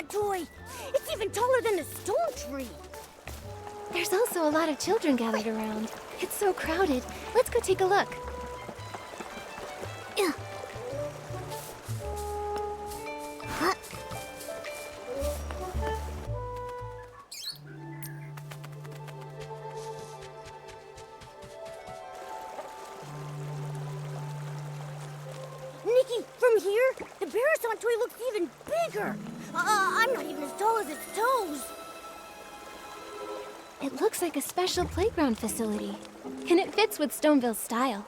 Bearasant toy! It's even taller than the stone tree! There's also a lot of children gathered around. It's so crowded. Let's go take a look. Ugh. Huh? Nikki, from here, the Bearasant toy looks even bigger. I'm not even as tall as its toes. It looks like a special playground facility, and it fits with Stoneville's style.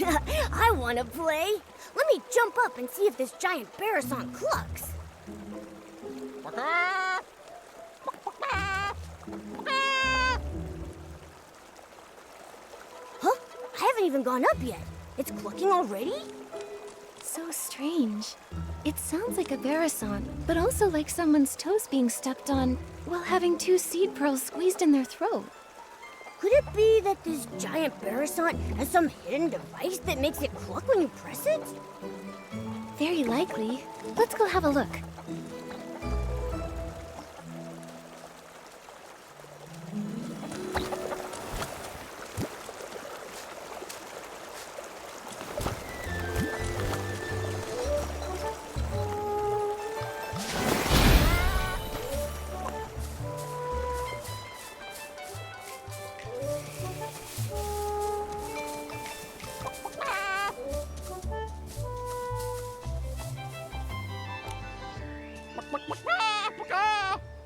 I want to play. Let me jump up and see if this giant Bearasant clucks. Huh? I haven't even gone up yet. It's clucking already? So strange. It sounds like a Bearasant, but also like someone's toes being stepped on while having 2 seed pearls squeezed in their throat. Could it be that this giant Bearasant has some hidden device that makes it cluck when you press it? Very likely. Let's go have a look.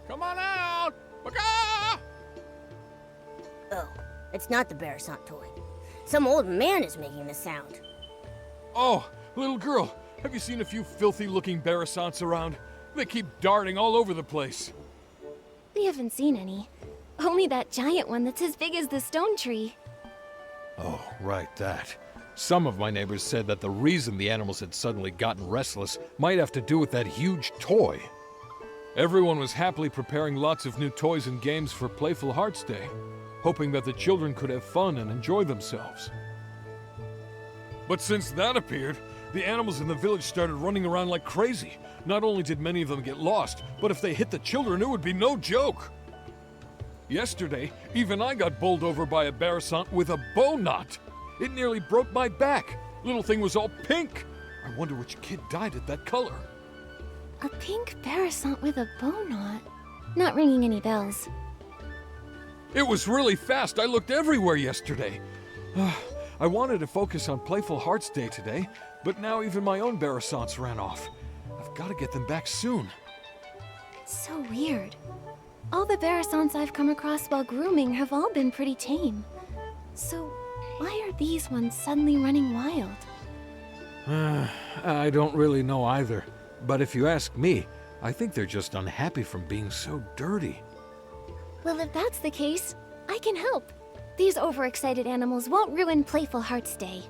Come on out! Oh, it's not the Bearasant toy. Some old man is making the sound. Oh, little girl, have you seen a few filthy-looking Bearasants around? They keep darting all over the place. We haven't seen any. Only that giant one that's as big as the stone tree. Oh, right, that. Some of my neighbors said that the reason the animals had suddenly gotten restless might have to do with that huge toy. Everyone was happily preparing lots of new toys and games for Playful Hearts Day, hoping that the children could have fun and enjoy themselves. But since that appeared, the animals in the village started running around like crazy. Not only did many of them get lost, but if they hit the children, it would be no joke. Yesterday, even I got bowled over by a Bearasant with a bow knot. It nearly broke my back. Little thing was all pink. I wonder which kid dyed it that color. A pink Bearasant with a bow knot. Not ringing any bells. It was really fast. I looked everywhere yesterday. I wanted to focus on Playful Hearts Day today, but now even my own Bearasants ran off. I've got to get them back soon. So weird. All the Bearasants I've come across while grooming have all been pretty tame. So why are these ones suddenly running wild? I don't really know either. But if you ask me, I think they're just unhappy from being so dirty. Well, if that's the case, I can help. These overexcited animals won't ruin Playful Hearts Day.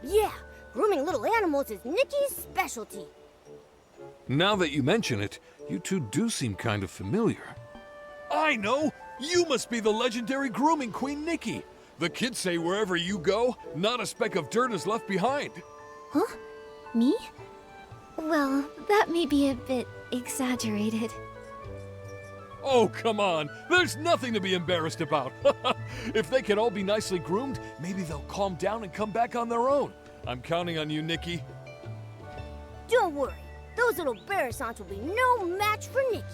Yeah, grooming little animals is Nikki's specialty. Now that you mention it, you two do seem kind of familiar. I know! You must be the legendary grooming queen Nikki. The kids say wherever you go, not a speck of dirt is left behind. Huh? Me? Well, that may be a bit exaggerated. Oh, come on. There's nothing to be embarrassed about. If they can all be nicely groomed, maybe they'll calm down and come back on their own. I'm counting on you, Nikki. Don't worry. Those little Bearasants will be no match for Nikki.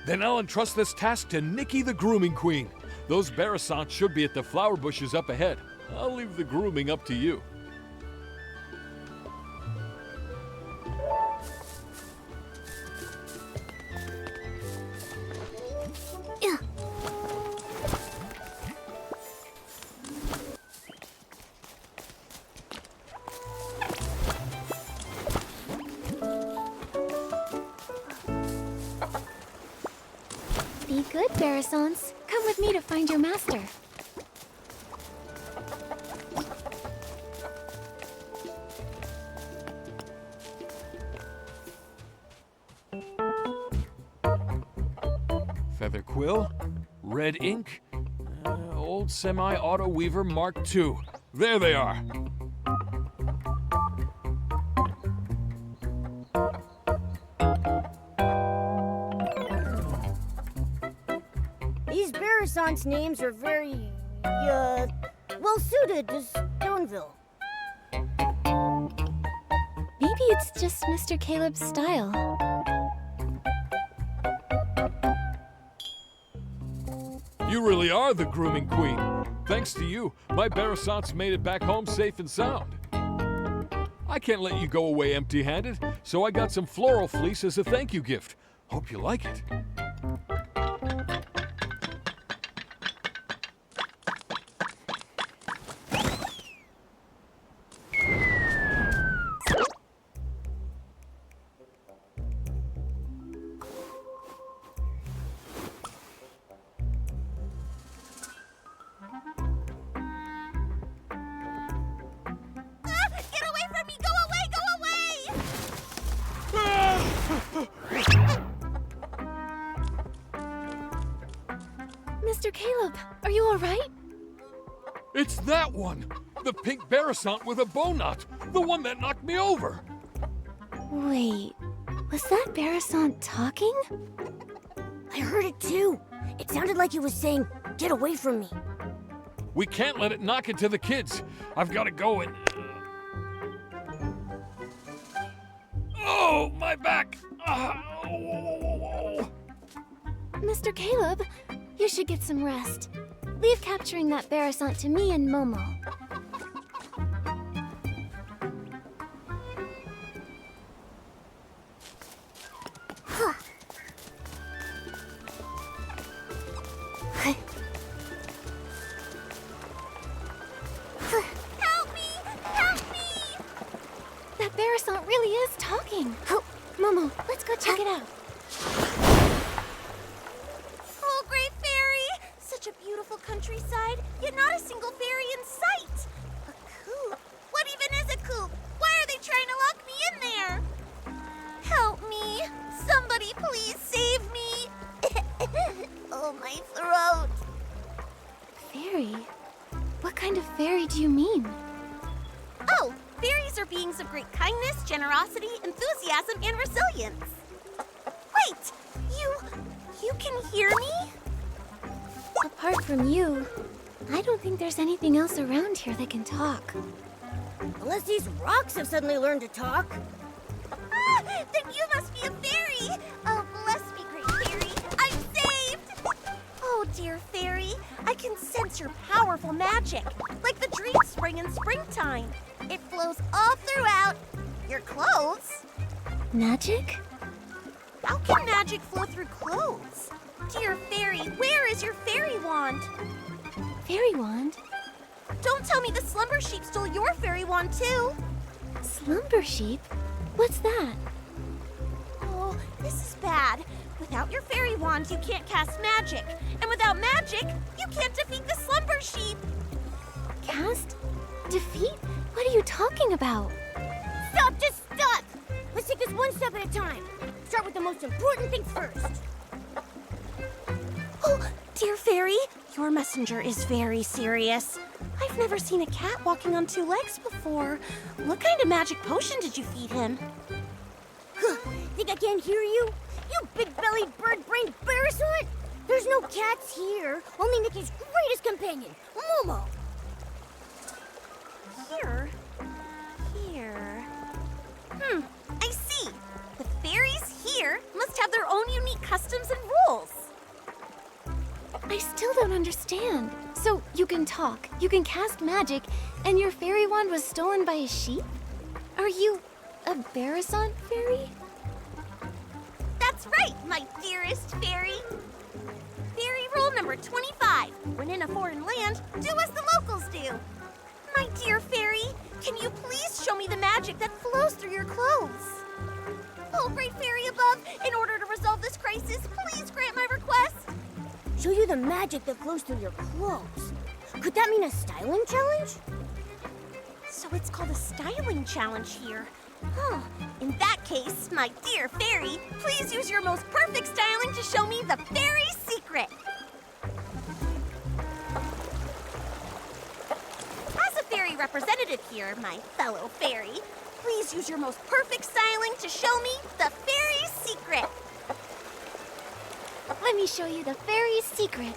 Then I'll entrust this task to Nikki the Grooming Queen. Those Bearasants should be at the flower bushes up ahead. I'll leave the grooming up to you. Be good, Bearasants. Come with me to find your master. Feather quill, red ink, old semi-auto weaver Mark II. There they are. Beresant's names are very, well suited to Stoneville. Maybe it's just Mr. Caleb's style. You really are the grooming queen. Thanks to you, my Beresants made it back home safe and sound. I can't let you go away empty-handed, so I got some floral fleece as a thank you gift. Hope you like it. Get away from me! Go away! Go away! Mr. Caleb, are you all right? It's that one! The pink Beresant with a bow knot! The one that knocked me over! Wait, was that Beresant talking? I heard it too. It sounded like it was saying, "Get away from me." We can't let it knock into the kids. I've got to go and... Oh, my back! Mr. Caleb, you should get some rest. Leave capturing that Beresant to me and Momo. Help me! Help me! That Beresant really is talking. Oh, Momo, let's go check it out. Oh, great fairy! Such a beautiful countryside, yet not a single fairy in sight. A coop? What even is a coop? Why are they trying to lock me in there? Help me! Somebody please save me! Oh, my throat! Fairy? What kind of fairy do you mean? Oh, fairies are beings of great kindness, generosity, enthusiasm, and resilience. Wait! You can hear me? Apart from you, I don't think there's anything else around here that can talk. Unless these rocks have suddenly learned to talk. Ah, then you must be a fairy! Oh, bless me, great fairy! I'm saved! Oh, dear fairy, I can sense your powerful magic, like the dream spring in springtime. It flows all throughout your clothes. Magic? How can magic flow through clothes? Dear fairy, where is your fairy wand? Fairy wand? Don't tell me the slumber sheep stole your fairy wand too. Slumber sheep? What's that? Oh, this is bad. Without your fairy wand, you can't cast magic. And without magic, you can't defeat the slumber sheep. Cast? Defeat? What are you talking about? Stop, just stop! Let's take this one step at a time. Start with the most important things first. Oh, dear fairy, your messenger is very serious. I've never seen a cat walking on two legs before. What kind of magic potion did you feed him? Think I can't hear you? You big-bellied, bird-brained Beresant! There's no cats here, only Nikki's greatest companion, Momo. Here. I see. The fairies here must have their own unique customs and rules. I still don't understand. So you can talk, you can cast magic, and your fairy wand was stolen by a sheep? Are you a Beresant fairy? That's right, my dearest fairy. Fairy rule number 25. When in a foreign land, do as the locals do. My dear fairy, can you please show me the magic that flows through your clothes? Oh, great fairy above, in order to resolve this crisis, please grant my request. Show you the magic that flows through your clothes. Could that mean a styling challenge? So it's called a styling challenge here. Huh. In that case, my dear fairy, please use your most perfect styling to show me the fairy secret. As a fairy representative here, my fellow fairy, please use your most perfect styling to show me the fairy secret. Let me show you the fairy's secret.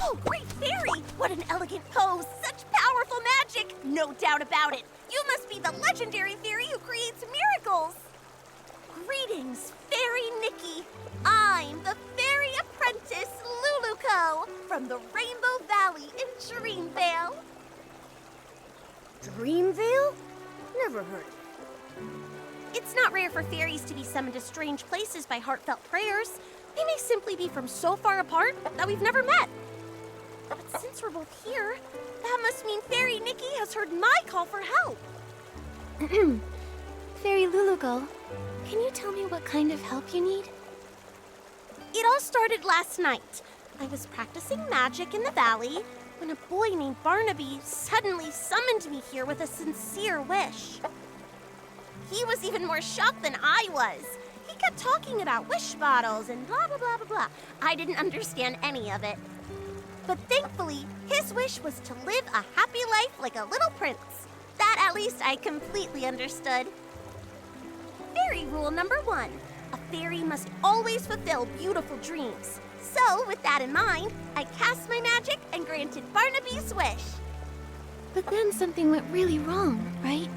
Oh, great fairy! What an elegant pose! Such powerful magic! No doubt about it! You must be the legendary fairy who creates miracles! Greetings, Fairy Nikki! I'm the Fairy Apprentice, Luluco, from the Rainbow Valley in Dreamvale. Dreamvale? Never heard of it. It's not rare for fairies to be summoned to strange places by heartfelt prayers. They may simply be from so far apart that we've never met. But since we're both here, that must mean Fairy Nikki has heard my call for help. Fairy Lulugal, can you tell me what kind of help you need? It all started last night. I was practicing magic in the valley when a boy named Barnaby suddenly summoned me here with a sincere wish. He was even more shocked than I was. He kept talking about wish bottles and blah, blah, blah, blah, blah. I didn't understand any of it. But thankfully, his wish was to live a happy life like a little prince. That at least I completely understood. Fairy rule number 1. A fairy must always fulfill beautiful dreams. So, with that in mind, I cast my magic and granted Barnaby's wish. But then something went really wrong, right?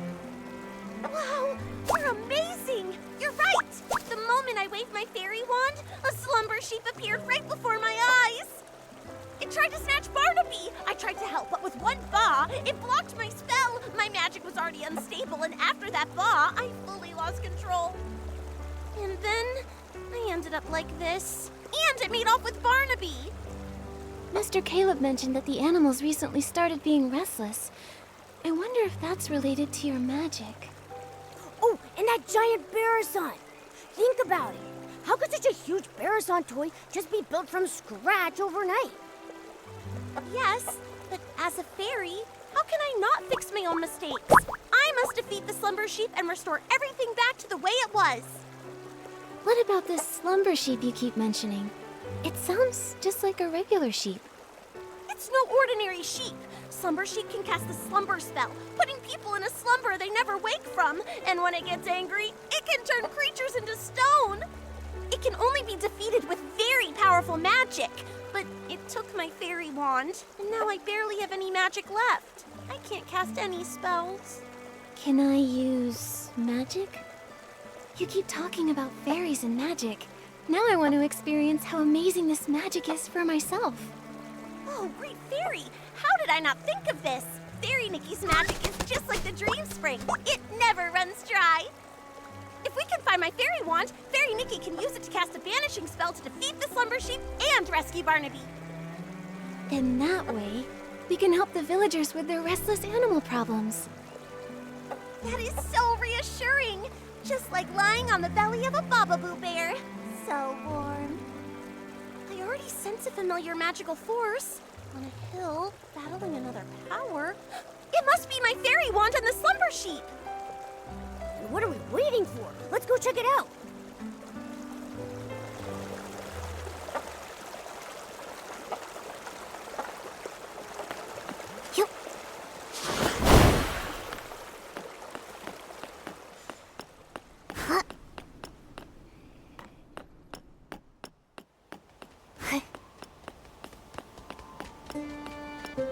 Wow, you're amazing! You're right! The moment I waved my fairy wand, a slumber sheep appeared right before my eyes. It tried to snatch Barnaby. I tried to help, but with one paw, it blocked my spell. My magic was already unstable, and after that paw, I fully lost control. And then I ended up like this. And it made off with Barnaby. Mr. Caleb mentioned that the animals recently started being restless. I wonder if that's related to your magic. Oh, and that giant Barrison! Think about it. How could such a huge Barrison toy just be built from scratch overnight? Yes, but as a fairy, how can I not fix my own mistakes? I must defeat the slumber sheep and restore everything back to the way it was. What about this slumber sheep you keep mentioning? It sounds just like a regular sheep. It's no ordinary sheep. Slumber sheep can cast the slumber spell, putting people in a slumber they never wake from. And when it gets angry, it can turn creatures into stone. It can only be defeated with very powerful magic. But it took my fairy wand, and now I barely have any magic left. I can't cast any spells. Can I use magic? You keep talking about fairies and magic. Now I want to experience how amazing this magic is for myself. Oh, great fairy! How did I not think of this? Fairy Nikki's magic is just like the dream spring. It never runs dry. If we can find my fairy wand, Fairy Nikki can use it to cast a banishing spell to defeat the slumber sheep and rescue Barnaby. In that way, we can help the villagers with their restless animal problems. That is so reassuring. Just like lying on the belly of a Bababoo bear. So warm. I already sense a familiar magical force. On a hill, battling another power. It must be my fairy wand and the slumber sheep. What are we waiting for? Let's go check it out.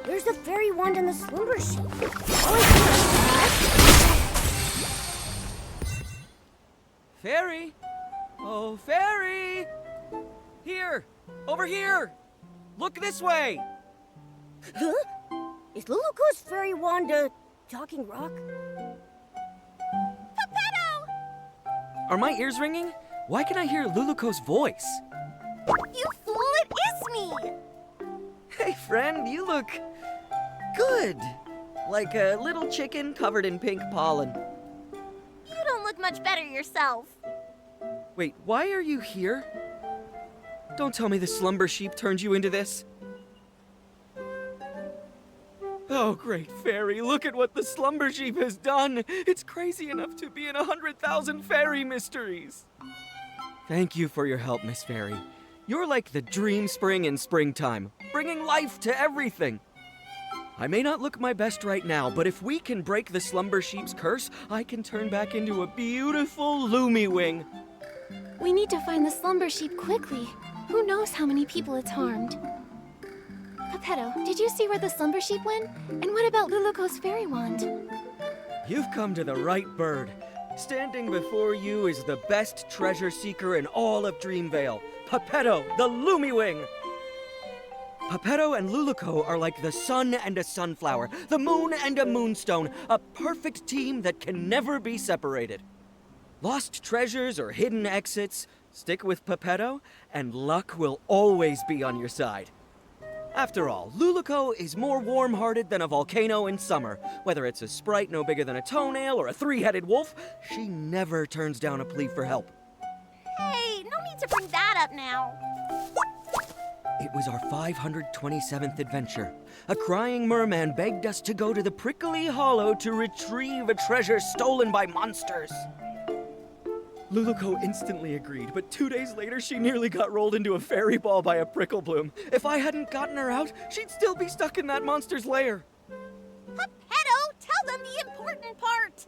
There's the fairy wand and the slumber sheep. Fairy! Oh, Fairy! Here! Over here! Look this way! Huh? Is Luluco's fairy wand a talking rock? Pepetto! Are my ears ringing? Why can I hear Luluco's voice? You fool, it is me! Hey, friend, you look good. Like a little chicken covered in pink pollen. You don't look look much better yourself. Wait, why are you here? Don't tell me the Slumber sheep turned you into this. Oh, great fairy, look at what the Slumber sheep has done! It's crazy enough to be in 100,000 fairy mysteries! Thank you for your help, Miss Fairy. You're like the dream spring in springtime, bringing life to everything. I may not look my best right now, but if we can break the Slumber sheep's curse, I can turn back into a beautiful Lumie-wing. We need to find the Slumber sheep quickly. Who knows how many people it's harmed? Geppetto, did you see where the Slumber sheep went? And what about Luluko's fairy wand? You've come to the right bird. Standing before you is the best treasure seeker in all of Dreamvale, Geppetto, the Lumie-wing! Geppetto and Luluko are like the sun and a sunflower, the moon and a moonstone, a perfect team that can never be separated. Lost treasures or hidden exits, stick with Geppetto, and luck will always be on your side. After all, Luluko is more warm-hearted than a volcano in summer. Whether it's a sprite no bigger than a toenail or a three-headed wolf, she never turns down a plea for help. Hey, no need to bring that up now. It was our 527th adventure. A crying merman begged us to go to the prickly hollow to retrieve a treasure stolen by monsters. Luluko instantly agreed, but 2 days later she nearly got rolled into a fairy ball by a prickle bloom. If I hadn't gotten her out, she'd still be stuck in that monster's lair. Geppetto, tell them the important part.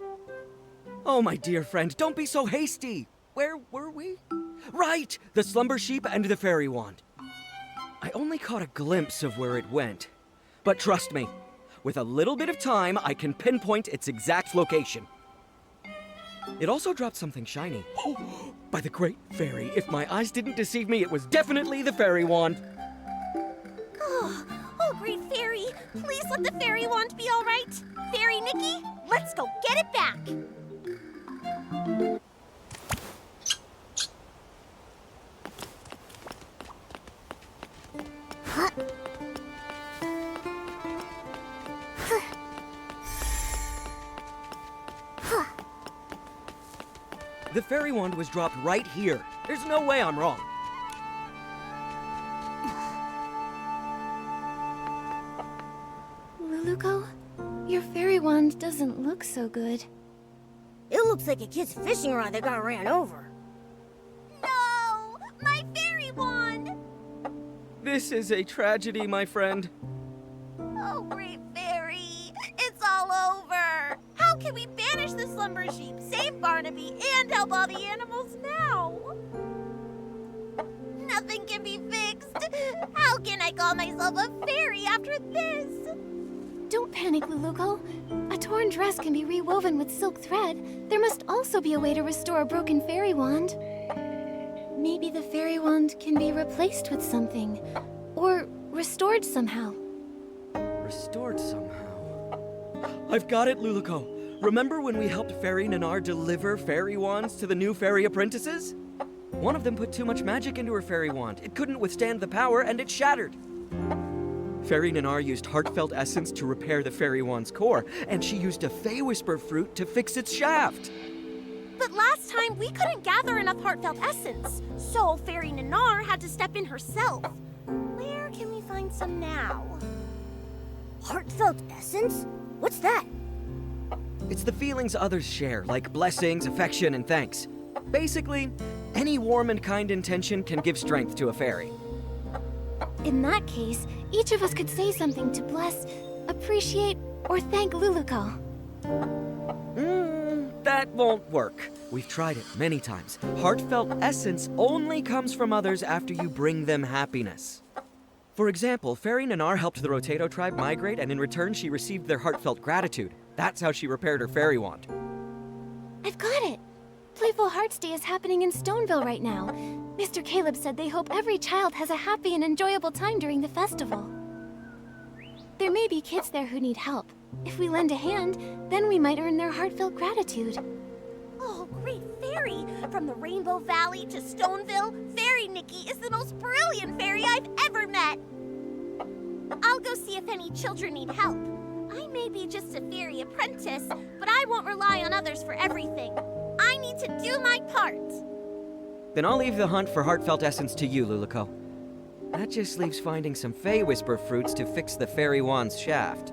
Oh, my dear friend, don't be so hasty. Where were we? Right, the Slumber sheep and the fairy wand. I only caught a glimpse of where it went. But trust me, with a little bit of time, I can pinpoint its exact location. It also dropped something shiny. Oh, by the great fairy, if my eyes didn't deceive me, it was definitely the fairy wand. Oh, great fairy, please let the fairy wand be all right. Fairy Nikki, let's go get it back. The fairy wand was dropped right here. There's no way I'm wrong. Luluko, your fairy wand doesn't look so good. It looks like a kid's fishing rod that got ran over. No, my fairy wand. This is a tragedy, my friend. Oh, great fairy, it's all over. How can we banish the Slumber sheep, save Barnaby, and help all the animals now? Nothing can be fixed. How can I call myself a fairy after this? Don't panic, Luluko. A torn dress can be rewoven with silk thread. There must also be a way to restore a broken fairy wand. Maybe the fairy wand can be replaced with something. Or restored somehow. Restored somehow. I've got it, Luluko. Remember when we helped Fairy Nanar deliver fairy wands to the new Fairy Apprentices? One of them put too much magic into her fairy wand. It couldn't withstand the power, and it shattered. Fairy Nanar used heartfelt essence to repair the fairy wand's core, and she used a Fey Whisper fruit to fix its shaft. But last time, we couldn't gather enough heartfelt essence, so Fairy Nanar had to step in herself. Where can we find some now? Heartfelt essence? What's that? It's the feelings others share, like blessings, affection, and thanks. Basically, any warm and kind intention can give strength to a fairy. In that case, each of us could say something to bless, appreciate, or thank Luluko. That won't work. We've tried it many times. Heartfelt essence only comes from others after you bring them happiness. For example, Fairy Nanar helped the Rotato tribe migrate, and in return she received their heartfelt gratitude. That's how she repaired her fairy wand. I've got it! Playful Hearts Day is happening in Stoneville right now. Mr. Caleb said they hope every child has a happy and enjoyable time during the festival. There may be kids there who need help. If we lend a hand, then we might earn their heartfelt gratitude. Oh, great fairy! From the Rainbow Valley to Stoneville, Fairy Nikki is the most brilliant fairy I've ever met! I'll go see if any children need help. I may be just a fairy apprentice, but I won't rely on others for everything. I need to do my part. Then I'll leave the hunt for heartfelt essence to you, Luluco. That just leaves finding some Fey Whisper fruits to fix the fairy wand's shaft.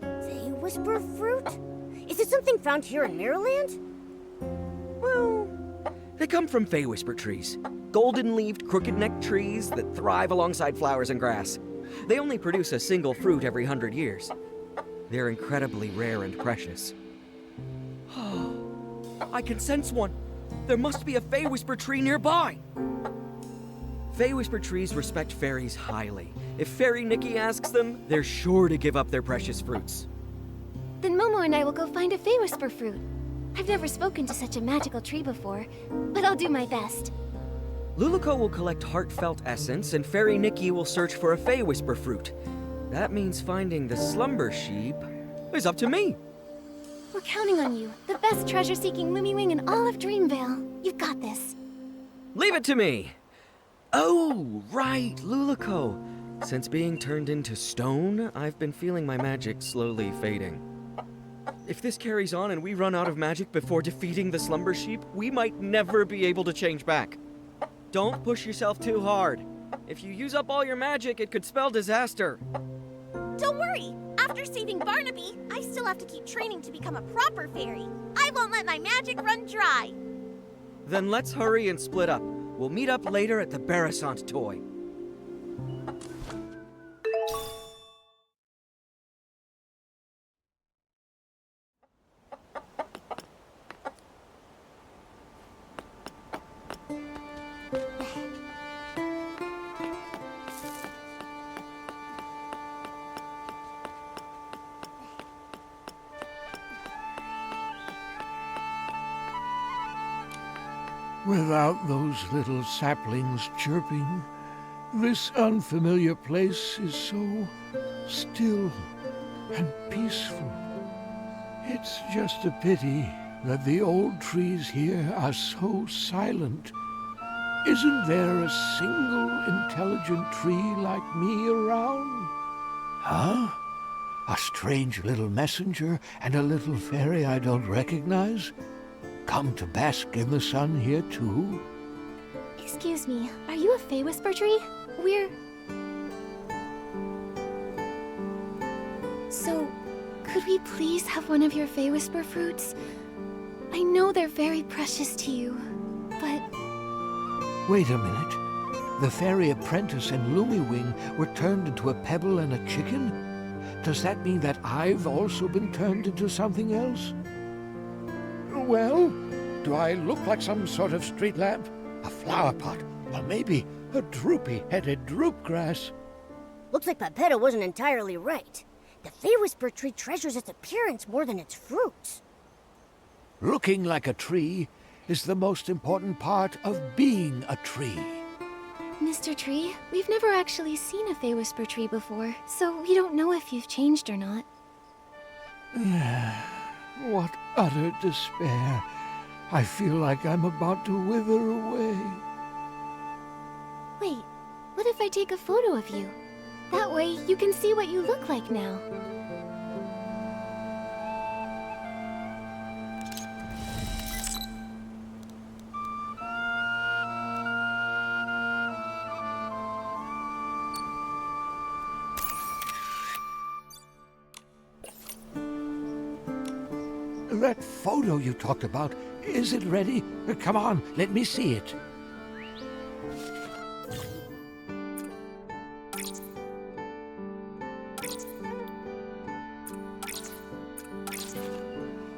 Fey Whisper fruit? Is it something found here in Miraland? Well, they come from Fey Whisper trees. Golden-leaved, crooked-necked trees that thrive alongside flowers and grass. They only produce a single fruit every 100 years. They're incredibly rare and precious. I can sense one. There must be a Fey Whisper tree nearby. Fey Whisper trees respect fairies highly. If Fairy Nikki asks them, they're sure to give up their precious fruits. Then Momo and I will go find a Fey Whisper fruit. I've never spoken to such a magical tree before, but I'll do my best. Luluco will collect heartfelt essence, and Fairy Nikki will search for a Fey Whisper fruit. That means finding the Slumber sheep is up to me. We're counting on you, the best treasure-seeking Lumiwing in all of Dreamvale. You've got this. Leave it to me! Oh, right, Luluco. Since being turned into stone, I've been feeling my magic slowly fading. If this carries on and we run out of magic before defeating the Slumber sheep, we might never be able to change back. Don't push yourself too hard. If you use up all your magic, it could spell disaster. Don't worry. After saving Barnaby, I still have to keep training to become a proper fairy. I won't let my magic run dry. Then let's hurry and split up. We'll meet up later at the Barasant toy. Without those little saplings chirping, this unfamiliar place is so still and peaceful. It's just a pity that the old trees here are so silent. Isn't there a single intelligent tree like me around? Huh? A strange little messenger and a little fairy I don't recognize? Come to bask in the sun here too? Excuse me, are you a Fey Whisper tree? We're... So, could we please have one of your Fey Whisper fruits? I know they're very precious to you, but... Wait a minute. The Fairy Apprentice and Lumiwing were turned into a pebble and a chicken? Does that mean that I've also been turned into something else? Well, do I look like some sort of street lamp? A flower pot? Or maybe a droopy-headed droopgrass? Looks like Pepetto wasn't entirely right. The Fey Whisper tree treasures its appearance more than its fruits. Looking like a tree is the most important part of being a tree. Mr. Tree, we've never actually seen a Fey Whisper tree before, so we don't know if you've changed or not. What utter despair. I feel like I'm about to wither away. Wait, what if I take a photo of you? That way you can see what you look like now. That photo you talked about, is it ready? Come on, let me see it.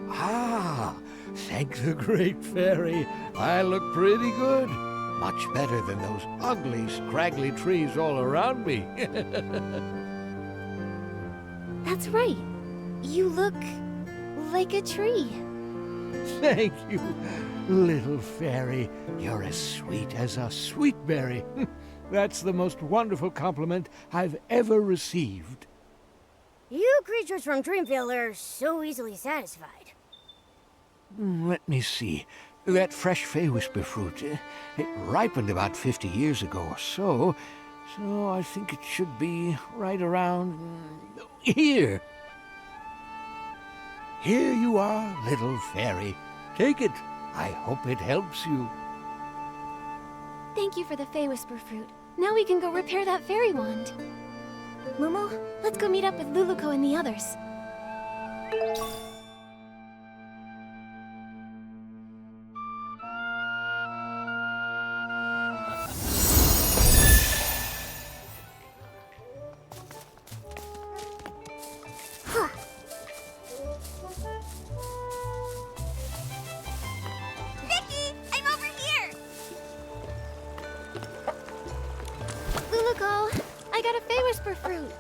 Ah, thank the great fairy. I look pretty good. Much better than those ugly, scraggly trees all around me. That's right. You look like a tree. Thank you, little fairy. You're as sweet as a sweet berry. That's the most wonderful compliment I've ever received. You creatures from Dreamvale are so easily satisfied. Let me see. That fresh Fey Whisper fruit, it ripened about 50 years ago or so. So I think it should be right around here. Here you are, little fairy. Take it. I hope it helps you. Thank you for the Fey Whisper fruit. Now we can go repair that fairy wand. Momo, let's go meet up with Luluko and the others. Nikki, I'm over here! Luluko, I got a Fey Whisper fruit.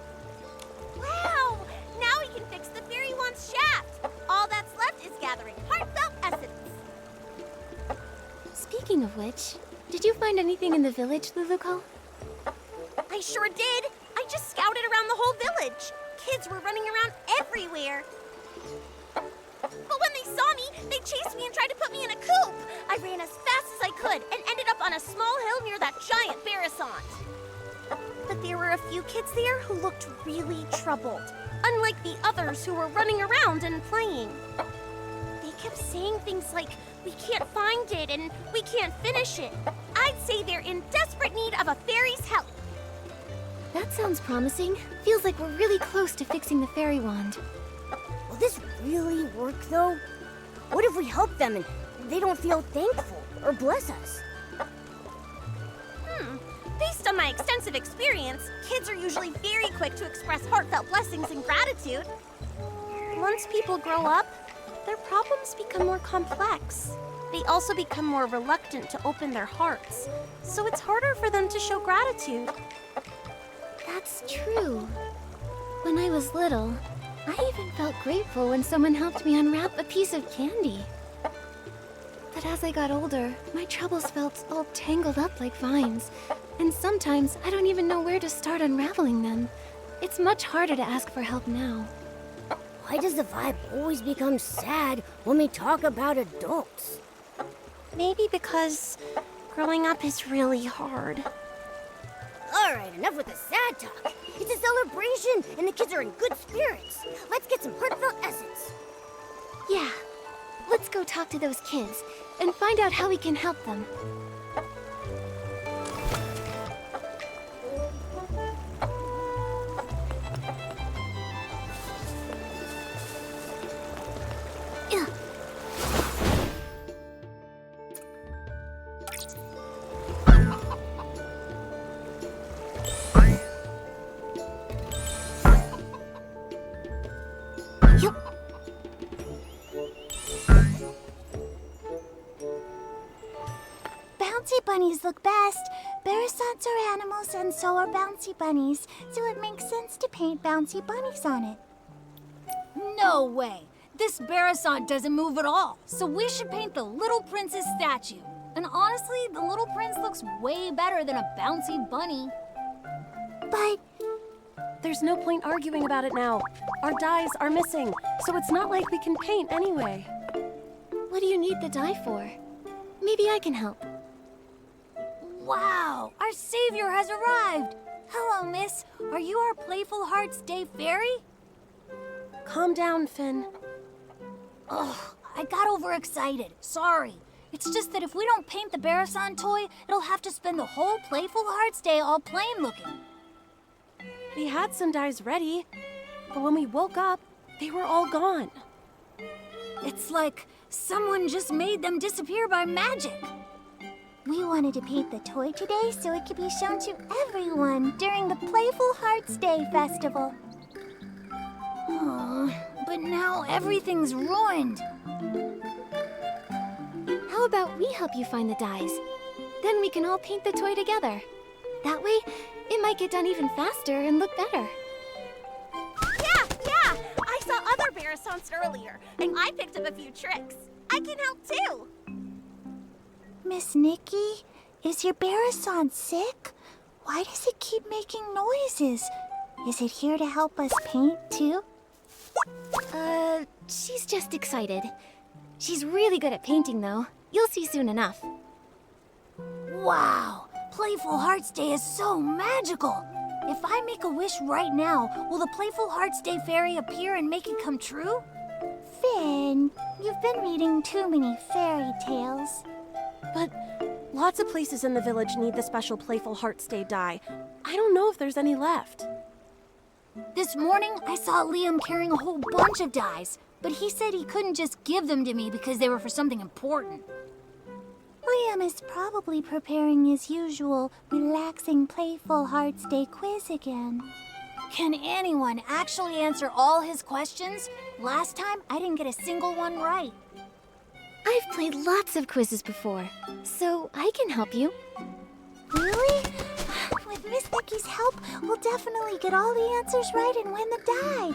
Wow! Now we can fix the fairy wand's shaft. All that's left is gathering heartfelt essence. Speaking of which, did you find anything in the village, Luluko? I sure did. I just scouted around the whole village. Kids were running around everywhere. But when they saw me, they chased me and tried to put me in a coop. I ran as fast as I could and ended up on a small hill near that giant Barasant. But there were a few kids there who looked really troubled, unlike the others who were running around and playing. They kept saying things like, "We can't find it," and "We can't finish it." I'd say they're in desperate need of a fairy's help. That sounds promising. Feels like we're really close to fixing the fairy wand. Will this really work, though? What if we help them and they don't feel thankful or bless us? Based on my extensive experience, kids are usually very quick to express heartfelt blessings and gratitude. Once people grow up, their problems become more complex. They also become more reluctant to open their hearts, so it's harder for them to show gratitude. That's true. When I was little, I even felt grateful when someone helped me unwrap a piece of candy. But as I got older, my troubles felt all tangled up like vines, and sometimes I don't even know where to start unraveling them. It's much harder to ask for help now. Why does the vibe always become sad when we talk about adults? Maybe because growing up is really hard. All right, enough with the sad talk. It's a celebration, and the kids are in good spirits. Let's get some heartfelt essence. Yeah, let's go talk to those kids and find out how we can help them. Ugh. Bouncy bunnies look best. Barasants are animals and so are bouncy bunnies, so it makes sense to paint bouncy bunnies on it. No way! This Barasant doesn't move at all, so we should paint the little princess statue. And honestly, the little prince looks way better than a bouncy bunny. But There's no point arguing about it now. Our dyes are missing, so it's not like we can paint anyway. What do you need the dye for? Maybe I can help. Wow! Our savior has arrived! Hello, miss. Are you our Playful Hearts Day fairy? Calm down, Finn. Ugh, I got overexcited. Sorry. It's just that if we don't paint the Barasant toy, it'll have to spend the whole Playful Hearts Day all plain looking. We had some dyes ready, but when we woke up, they were all gone. It's like someone just made them disappear by magic. we wanted to paint the toy today so it could be shown to everyone during the Playful Hearts Day festival. Aw, but now everything's ruined. How about we help you find the dyes? Then we can all paint the toy together. That way, it might get done even faster and look better. Yeah! I saw other Barasants earlier, and I picked up a few tricks. I can help too. Miss Nikki, is your Barasant sick? Why does it keep making noises? Is it here to help us paint too? She's just excited. She's really good at painting, though. You'll see soon enough. Wow! Playful Hearts Day is so magical! If I make a wish right now, will the Playful Hearts Day fairy appear and make it come true? Finn? Finn. You've been reading too many fairy tales. But lots of places in the village need the special Playful Hearts Day dye. I don't know if there's any left. This morning, I saw Liam carrying a whole bunch of dyes, but he said he couldn't just give them to me because they were for something important. Liam is probably preparing his usual relaxing Playful Hearts Day quiz again. Can anyone actually answer all his questions? Last time, I didn't get a single one right. I've played lots of quizzes before, so I can help you. Really? With Miss Nikki's help, we'll definitely get all the answers right and win the dye.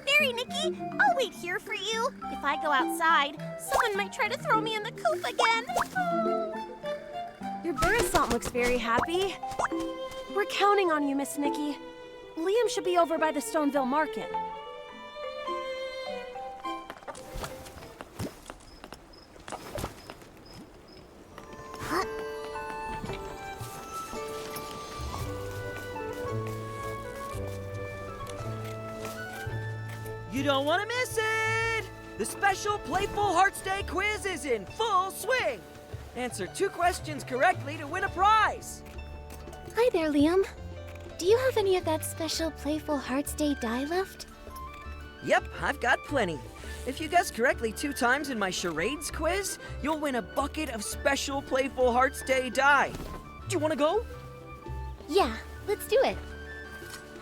Fairy Nikki, I'll wait here for you. If I go outside, someone might try to throw me in the coop again. Your Bearasant looks very happy. We're counting on you, Miss Nikki. Liam should be over by the Stoneville Market. You don't want to miss it! The special Playful Hearts Day quiz is in full swing! Answer 2 questions correctly to win a prize! Hi there, Liam. Do you have any of that special Playful Hearts Day dye left? Yep, I've got plenty. If you guess correctly 2 times in my charades quiz, you'll win a bucket of special Playful Hearts Day dye. Do you want to go? Yeah, let's do it.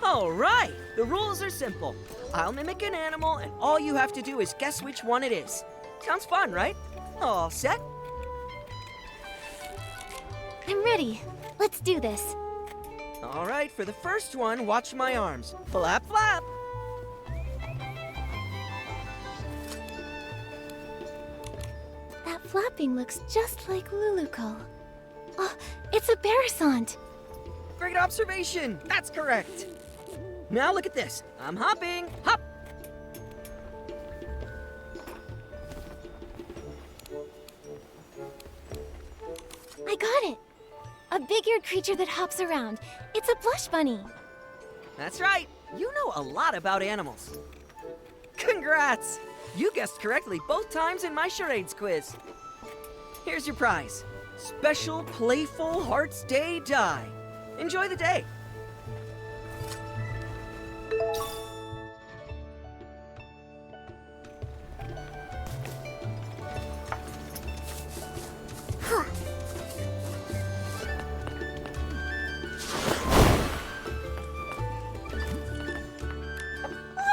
All right, the rules are simple. I'll mimic an animal, and all you have to do is guess which one it is. Sounds fun, right? All set? I'm ready. Let's do this. All right, for the first one, watch my arms. Flap, flap. That flapping looks just like Luluco. Oh, it's a Bearasant. Great observation. That's correct. Now look at this. I'm hopping. Hop. I got it. A big-eared creature that hops around. It's a blush bunny. That's right. You know a lot about animals. Congrats! You guessed correctly both times in my charades quiz. Here's your prize. Special Playful Hearts Day dye. Enjoy the day. Oh,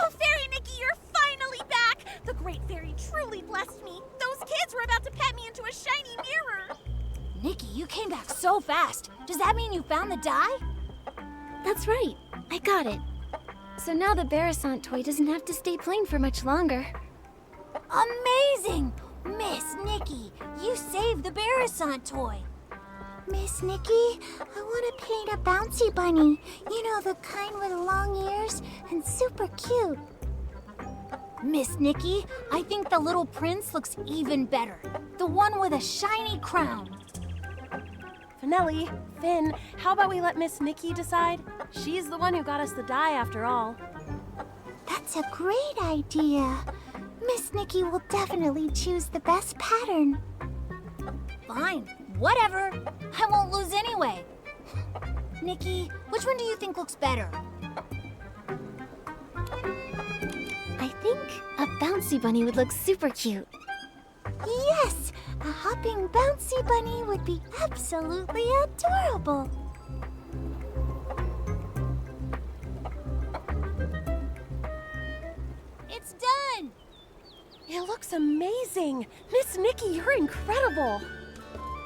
Fairy Nikki, you're finally back! The Great Fairy truly blessed me. Those kids were about to pet me into a shiny mirror. Nikki, you came back so fast. Does that mean you found the dye? That's right. I got it. So now the Bearasant toy doesn't have to stay plain for much longer. Amazing! Miss Nikki, you saved the Bearasant toy. Miss Nikki, I want to paint a bouncy bunny. You know, the kind with long ears and super cute. Miss Nikki, I think the little prince looks even better. The one with a shiny crown. Finelli, Finn, how about we let Miss Nikki decide? She's the one who got us the dye after all. That's a great idea. Miss Nikki will definitely choose the best pattern. Fine, whatever. I won't lose anyway. Nikki, which one do you think looks better? I think a bouncy bunny would look super cute. Yes, a hopping bouncy bunny would be absolutely adorable. It's done! It looks amazing. Miss Nikki, you're incredible.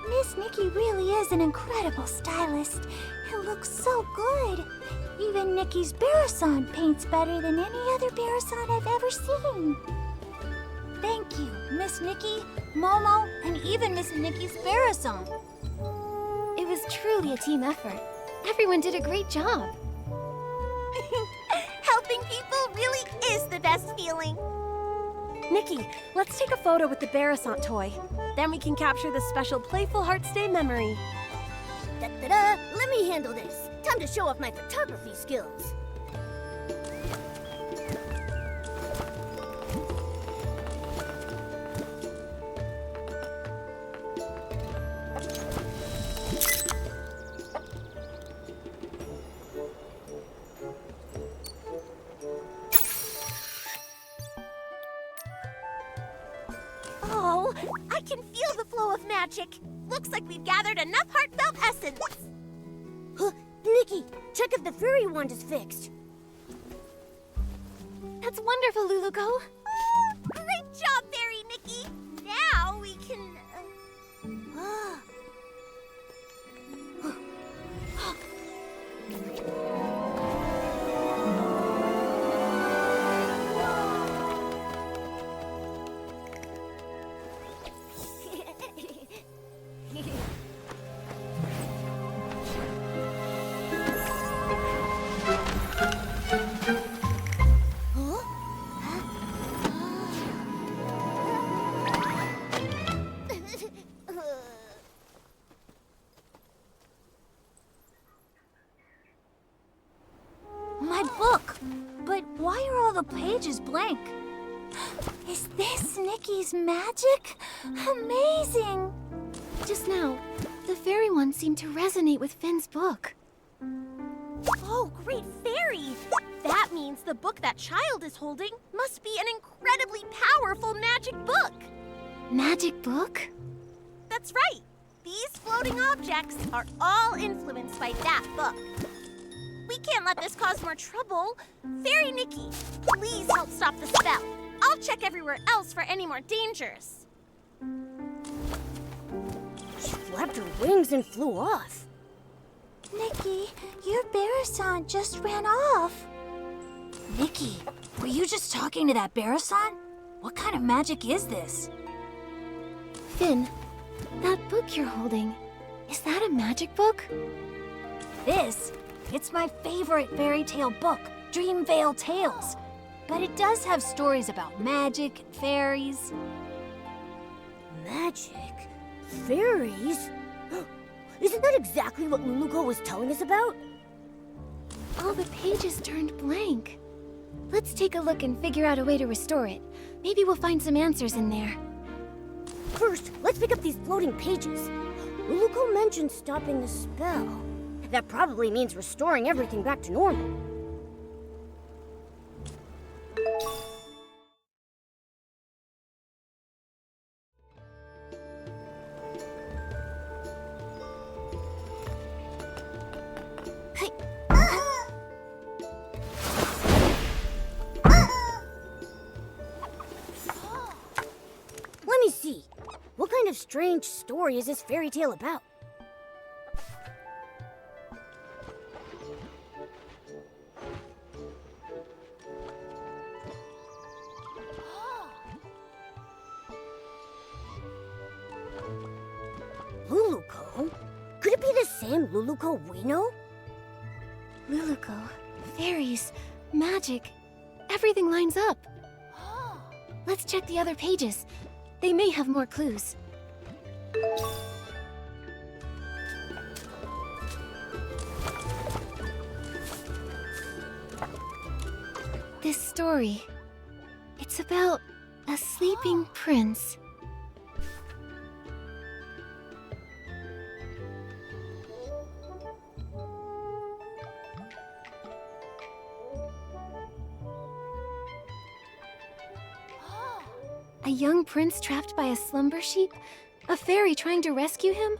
Miss Nikki really is an incredible stylist. It looks so good. Even Nikki's Bearasant paints better than any other Bearasant I've ever seen. Thank you, Miss Nikki, Momo, and even Miss Nikki's Bearasant. It was truly a team effort. Everyone did a great job. Helping people really is the best feeling. Nikki, let's take a photo with the Bearasant toy. Then we can capture the special Playful Hearts Day memory. Da-da-da! Let me handle this. Time to show off my photography skills. Oh, I can feel the flow of magic. Looks like we've gathered enough heartfelt essence. Huh, Nikki, check if the fairy wand is fixed. That's wonderful, Luluko. Great job, Fairy Nikki. Now we can... My book! But why are all the pages blank? Is this Nikki's magic? Amazing! Just now, the fairy one seemed to resonate with Finn's book. Oh, great fairy! That means the book that child is holding must be an incredibly powerful magic book. Magic book? That's right. These floating objects are all influenced by that book. We can't let this cause more trouble. Fairy Nikki, please help stop the spell. I'll check everywhere else for any more dangers. She flapped her wings and flew off. Nikki, your Barasant just ran off. Nikki, were you just talking to that Barasant? What kind of magic is this? Finn, that book you're holding, is that a magic book? This? It's my favorite fairy tale book, Dreamvale Tales. But it does have stories about magic and fairies. Magic? Fairies? Isn't that exactly what Luluko was telling us about? All the pages turned blank. Let's take a look and figure out a way to restore it. Maybe we'll find some answers in there. First, let's pick up these floating pages. Luluko mentioned stopping the spell. That probably means restoring everything back to normal. Let me see. What kind of strange story is this fairy tale about? Luluko? Could it be the same Luluko we know? Luluko, fairies, magic, everything lines up. Let's check the other pages. They may have more clues. This story, it's about a sleeping prince. A young prince trapped by a slumber sheep? A fairy trying to rescue him?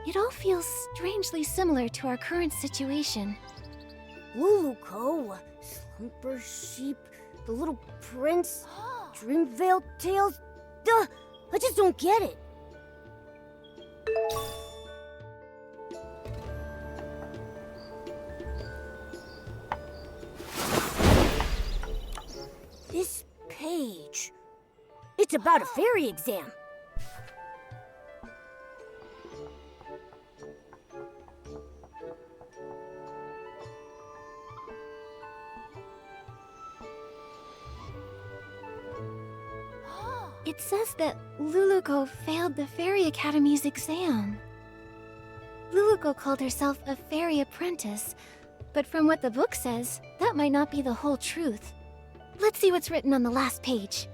It all feels strangely similar to our current situation. Luluko, Slumber Sheep, the Little Prince, Dreamvale Tales. Duh! I just don't get it. This page. It's about a fairy exam. It says that Luluko failed the Fairy Academy's exam. Luluko called herself a Fairy Apprentice, but from what the book says, that might not be the whole truth. Let's see what's written on the last page.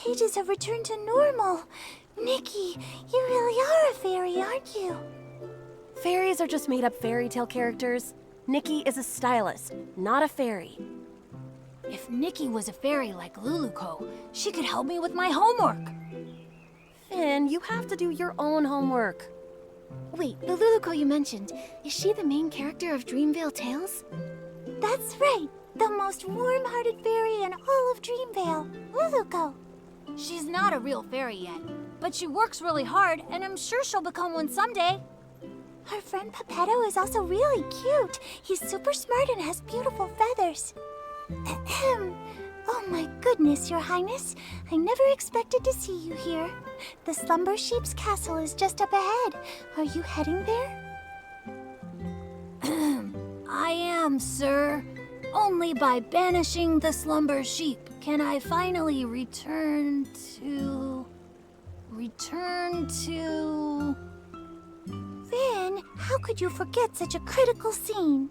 pages have returned to normal. Nikki, you really are a fairy, aren't you? Fairies are just made-up fairy tale characters. Nikki is a stylist, not a fairy. If Nikki was a fairy like Luluco, she could help me with my homework. Finn, you have to do your own homework. Wait, the Luluco you mentioned, is she the main character of Dreamvale Tales? That's right. The most warm-hearted fairy in all of Dreamvale, Luluco. She's not a real fairy yet, but she works really hard, and I'm sure she'll become one someday. Her friend Pepetto is also really cute. He's super smart and has beautiful feathers. Ahem. Oh my goodness, Your Highness. I never expected to see you here. The Slumber Sheep's castle is just up ahead. Are you heading there? I am, sir. Only by banishing the Slumber Sheep can I finally return to... Finn, how could you forget such a critical scene?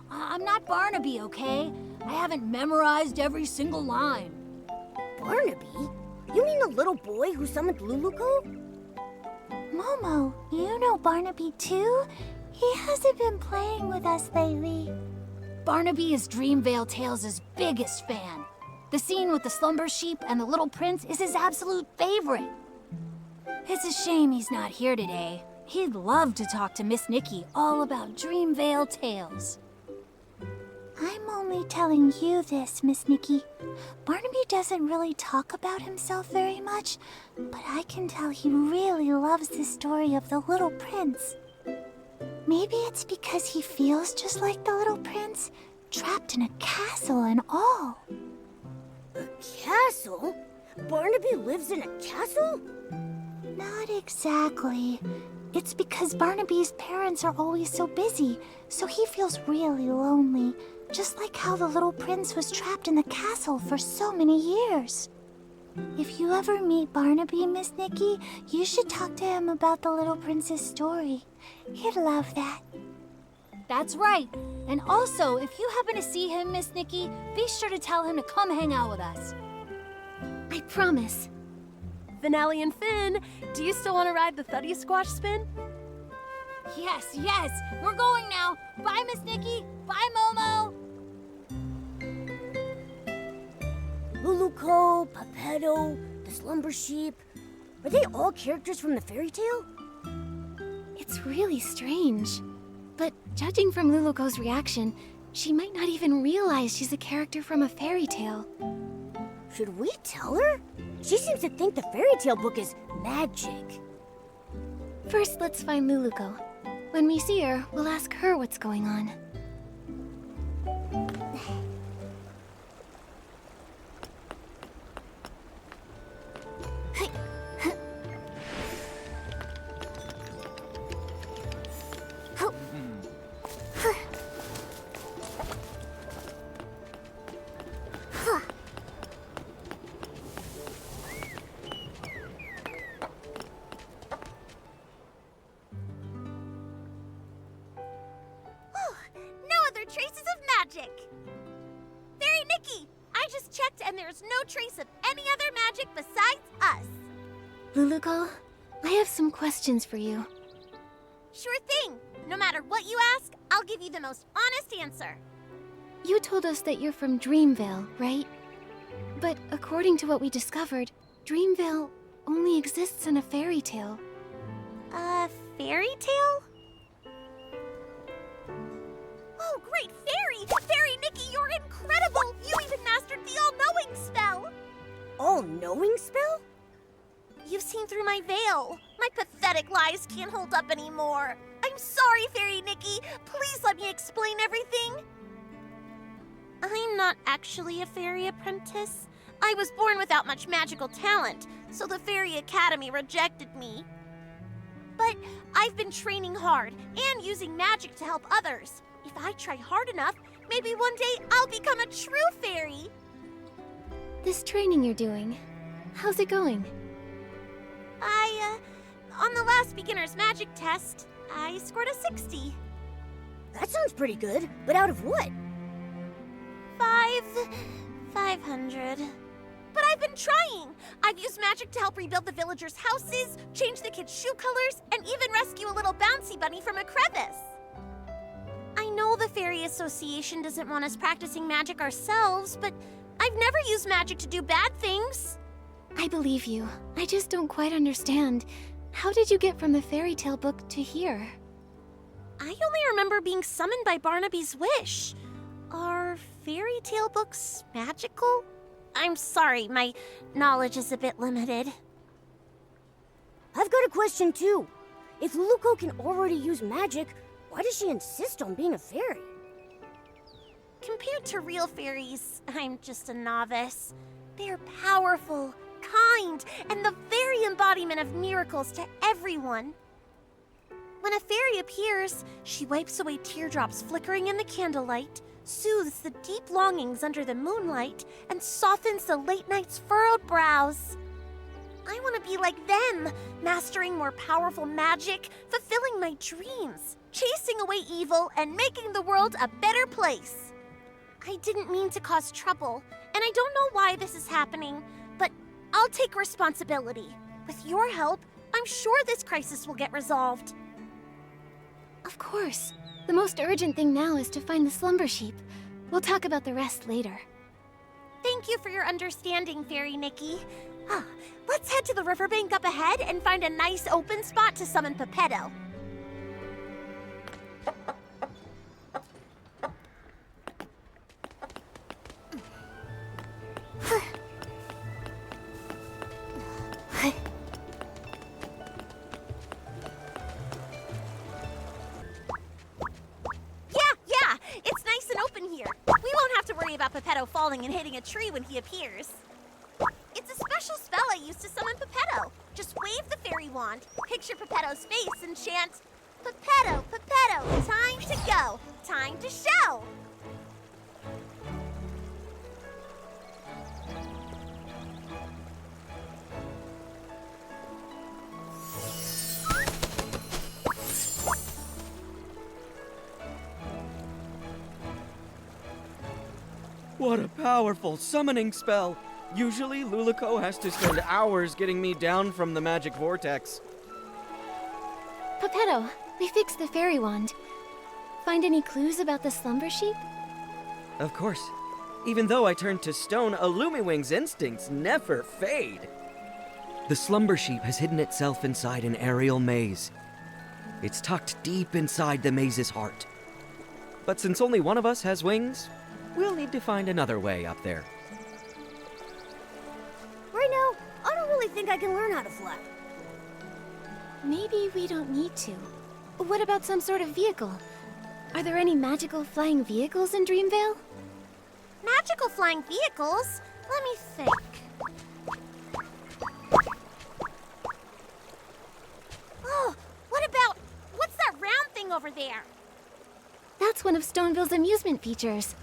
I'm not Barnaby, okay? I haven't memorized every single line. Barnaby? You mean the little boy who summoned Luluco? Momo, you know Barnaby too? He hasn't been playing with us lately. Barnaby is Dreamvale Tales' biggest fan. The scene with the Slumber Sheep and the Little Prince is his absolute favorite. It's a shame he's not here today. He'd love to talk to Miss Nikki all about Dreamvale Tales. I'm only telling you this, Miss Nikki. Barnaby doesn't really talk about himself very much, but I can tell he really loves the story of the Little Prince. Maybe it's because he feels just like the Little Prince, trapped in a castle and all. A castle? Barnaby lives in a castle? Not exactly. It's because Barnaby's parents are always so busy, so he feels really lonely, just like how the Little Prince was trapped in the castle for so many years. If you ever meet Barnaby, Miss Nikki, you should talk to him about the Little Prince's story. He'd love that. That's right. And also, if you happen to see him, Miss Nikki, be sure to tell him to come hang out with us. I promise. Finale and Finn, do you still want to ride the Thuddy Squash spin? Yes, yes. We're going now. Bye, Miss Nikki. Bye, Momo. Luluco, Pepetto, the Slumber Sheep. Are they all characters from the fairy tale? It's really strange. But judging from Luluco's reaction, she might not even realize she's a character from a fairy tale. Should we tell her? She seems to think the fairy tale book is magic. First, let's find Luluco. When we see her, we'll ask her what's going on. Traces of magic. Fairy Nikki, I just checked and there's no trace of any other magic besides us. Luluco, I have some questions for you. Sure thing. No matter what you ask, I'll give you the most honest answer. You told us that you're from Dreamvale, right? But according to what we discovered, Dreamvale only exists in a fairy tale. A fairy tale? Oh, great fairy! Fairy Nikki, you're incredible! You even mastered the all-knowing spell! All-knowing spell? You've seen through my veil. My pathetic lies can't hold up anymore. I'm sorry, Fairy Nikki. Please let me explain everything. I'm not actually a fairy apprentice. I was born without much magical talent, so the Fairy Academy rejected me. But I've been training hard and using magic to help others. If I try hard enough, maybe one day I'll become a true fairy. This training you're doing, how's it going? On the last beginner's magic test, I scored a 60. That sounds pretty good, but out of what? 500. But I've been trying. I've used magic to help rebuild the villagers' houses, change the kids' shoe colors, and even rescue a little bouncy bunny from a crevice. I know the Fairy Association doesn't want us practicing magic ourselves, but I've never used magic to do bad things. I believe you. I just don't quite understand. How did you get from the fairy tale book to here? I only remember being summoned by Barnaby's wish. Are fairy tale books magical? I'm sorry, my knowledge is a bit limited. I've got a question too. If Luluco can already use magic, why does she insist on being a fairy? Compared to real fairies, I'm just a novice. They're powerful, kind, and the very embodiment of miracles to everyone. When a fairy appears, she wipes away teardrops flickering in the candlelight, soothes the deep longings under the moonlight, and softens the late night's furrowed brows. I want to be like them, mastering more powerful magic, fulfilling my dreams, chasing away evil, and making the world a better place. I didn't mean to cause trouble, and I don't know why this is happening, but I'll take responsibility. With your help, I'm sure this crisis will get resolved. Of course. The most urgent thing now is to find the slumber sheep. We'll talk about the rest later. Thank you for your understanding, Fairy Nikki. Let's head to the riverbank up ahead and find a nice open spot to summon Pepetto. Yeah, it's nice and open here. We won't have to worry about Pepetto falling and hitting a tree when he appears. It's a special spell I use to summon Pepetto. Just wave the fairy wand, picture Pepetto's face, and chant, Pepetto, Pepetto, time to go, time to show. What a powerful summoning spell! Usually, Luluco has to spend hours getting me down from the magic vortex. Pepetto, we fixed the fairy wand. Find any clues about the slumber sheep? Of course. Even though I turned to stone, a Lumiwing's instincts never fade. The slumber sheep has hidden itself inside an aerial maze. It's tucked deep inside the maze's heart. But since only one of us has wings, we'll need to find another way up there. Right now, I don't really think I can learn how to fly. Maybe we don't need to. What about some sort of vehicle? Are there any magical flying vehicles in Dreamvale? Magical flying vehicles? Let me think. Oh, what's that round thing over there? That's one of Stoneville's amusement features.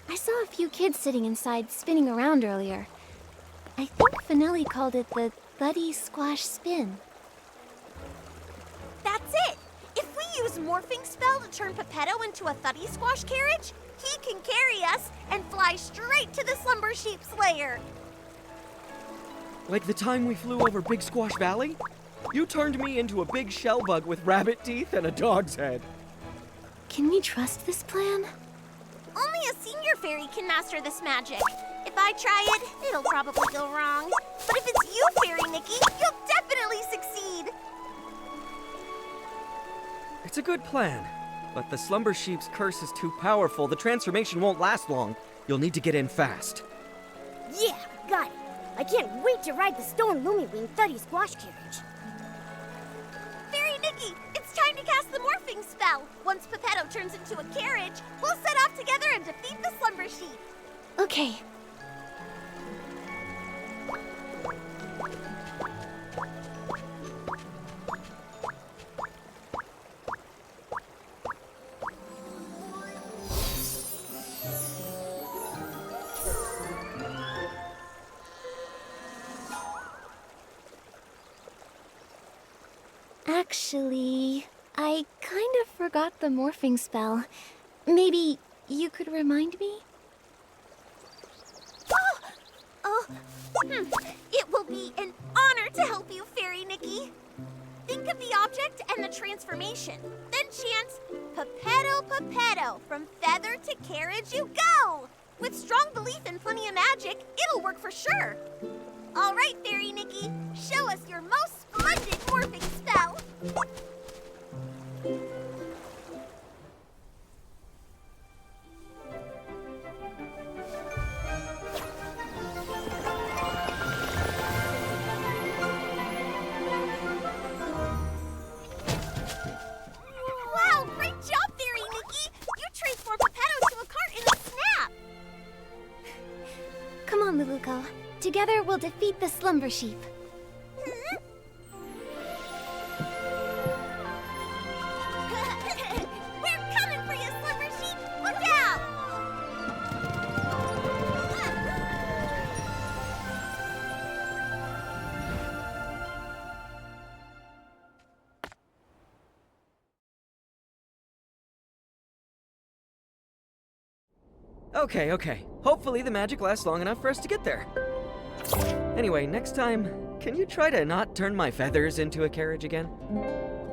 I saw a few kids sitting inside spinning around earlier. I think Finelli called it the Thuddy Squash Spin. That's it! If we use Morphing Spell to turn Pepetto into a Thuddy Squash carriage, he can carry us and fly straight to the Slumber Sheep's lair. Like the time we flew over Big Squash Valley? You turned me into a big shell bug with rabbit teeth and a dog's head. Can we trust this plan? Only a senior fairy can master this magic. If I try it, it'll probably go wrong. But if it's you, Fairy Nikki, you'll definitely succeed. It's a good plan, but the Slumber Sheep's curse is too powerful. The transformation won't last long. You'll need to get in fast. Yeah, got it. I can't wait to ride the stone Lumiwing Thuddy Squash carriage. Fairy Nikki, it's time to cast the morphing spell. Once Pepetto turns into a carriage, we'll set off together and defeat the Slumber Sheep. Okay. Actually, I kind of forgot the morphing spell. Maybe you could remind me? Oh, It will be an honor to help you, Fairy Nikki. Think of the object and the transformation. Then chant, Pepetto, Pepetto, from feather to carriage you go! With strong belief and plenty of magic, it'll work for sure. All right, Fairy Nikki, show us your most splendid morphing spell. Wow, great job, Fairy Nikki! You transformed Pepetto to a cart in a snap! Come on, Luluko. Together we'll defeat the Slumber Sheep. We're coming for you, Slumber Sheep! Look out! Okay. Hopefully the magic lasts long enough for us to get there. Anyway, next time, can you try to not turn my feathers into a carriage again?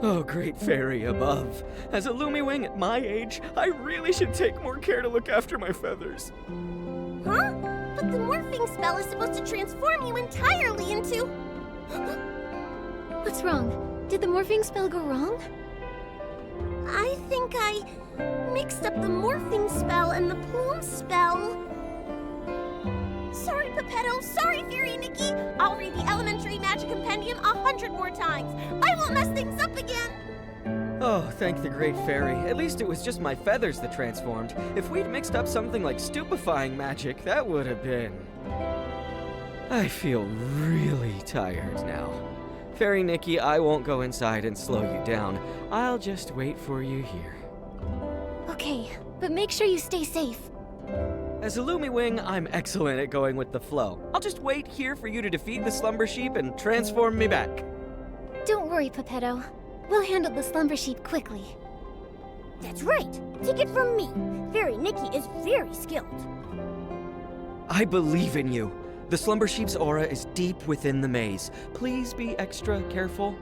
Oh, great fairy above. As a Lumiwing at my age, I really should take more care to look after my feathers. Huh? But the morphing spell is supposed to transform you entirely into... What's wrong? Did the morphing spell go wrong? I think I mixed up the morphing spell and the plume spell. Sorry, Pepetto. Sorry, Fairy Nikki. I'll read the Elementary Magic Compendium 100 more times. I won't mess things up again. Oh, thank the great fairy. At least it was just my feathers that transformed. If we'd mixed up something like stupefying magic, that would have been... I feel really tired now. Fairy Nikki, I won't go inside and slow you down. I'll just wait for you here. Okay, but make sure you stay safe. As a Lumiwing, I'm excellent at going with the flow. I'll just wait here for you to defeat the Slumber Sheep and transform me back. Don't worry, Pepetto. We'll handle the Slumber Sheep quickly. That's right. Take it from me. Fairy Nikki is very skilled. I believe in you. The Slumber Sheep's aura is deep within the maze. Please be extra careful.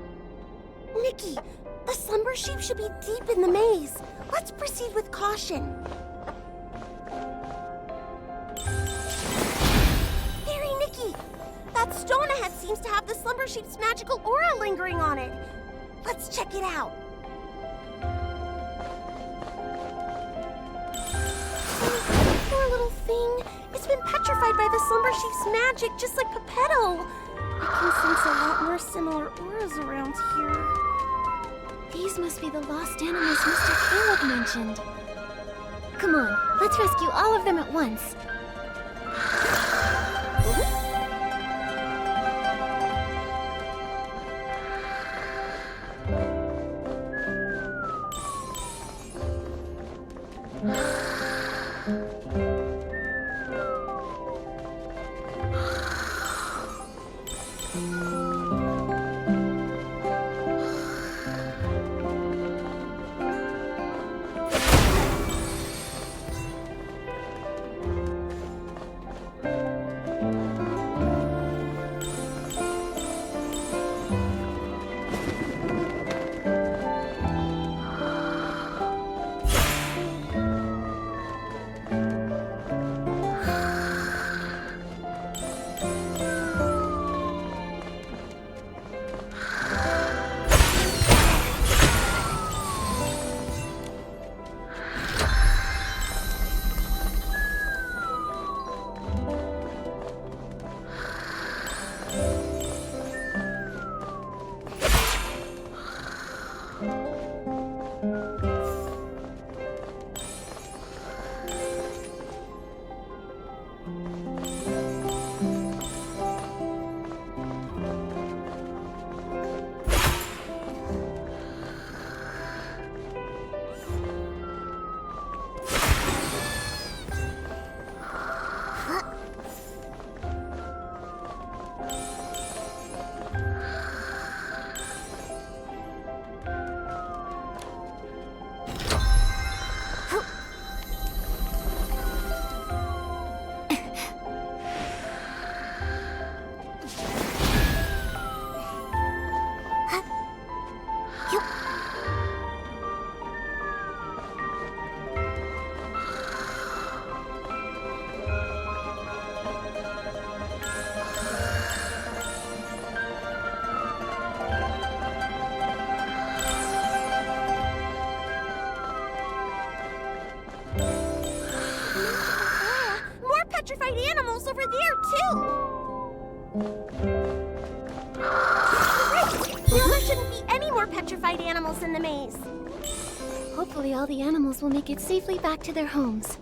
Nikki, the Slumber Sheep should be deep in the maze. Let's proceed with caution. Fairy Nikki, that stone ahead seems to have the Slumber Sheep's magical aura lingering on it. Let's check it out. Poor little thing. It's been petrified by the Slumber Sheep's magic, just like Pepetto. I can sense a lot more similar auras around here. These must be the lost animals Mr. Caleb mentioned. Come on, let's rescue all of them at once. petrified animals over there, too. Great! Now there shouldn't be any more petrified animals in the maze. Hopefully all the animals will make it safely back to their homes.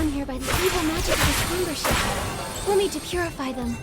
on here by the evil magic of the Slumber ship. We'll need to purify them.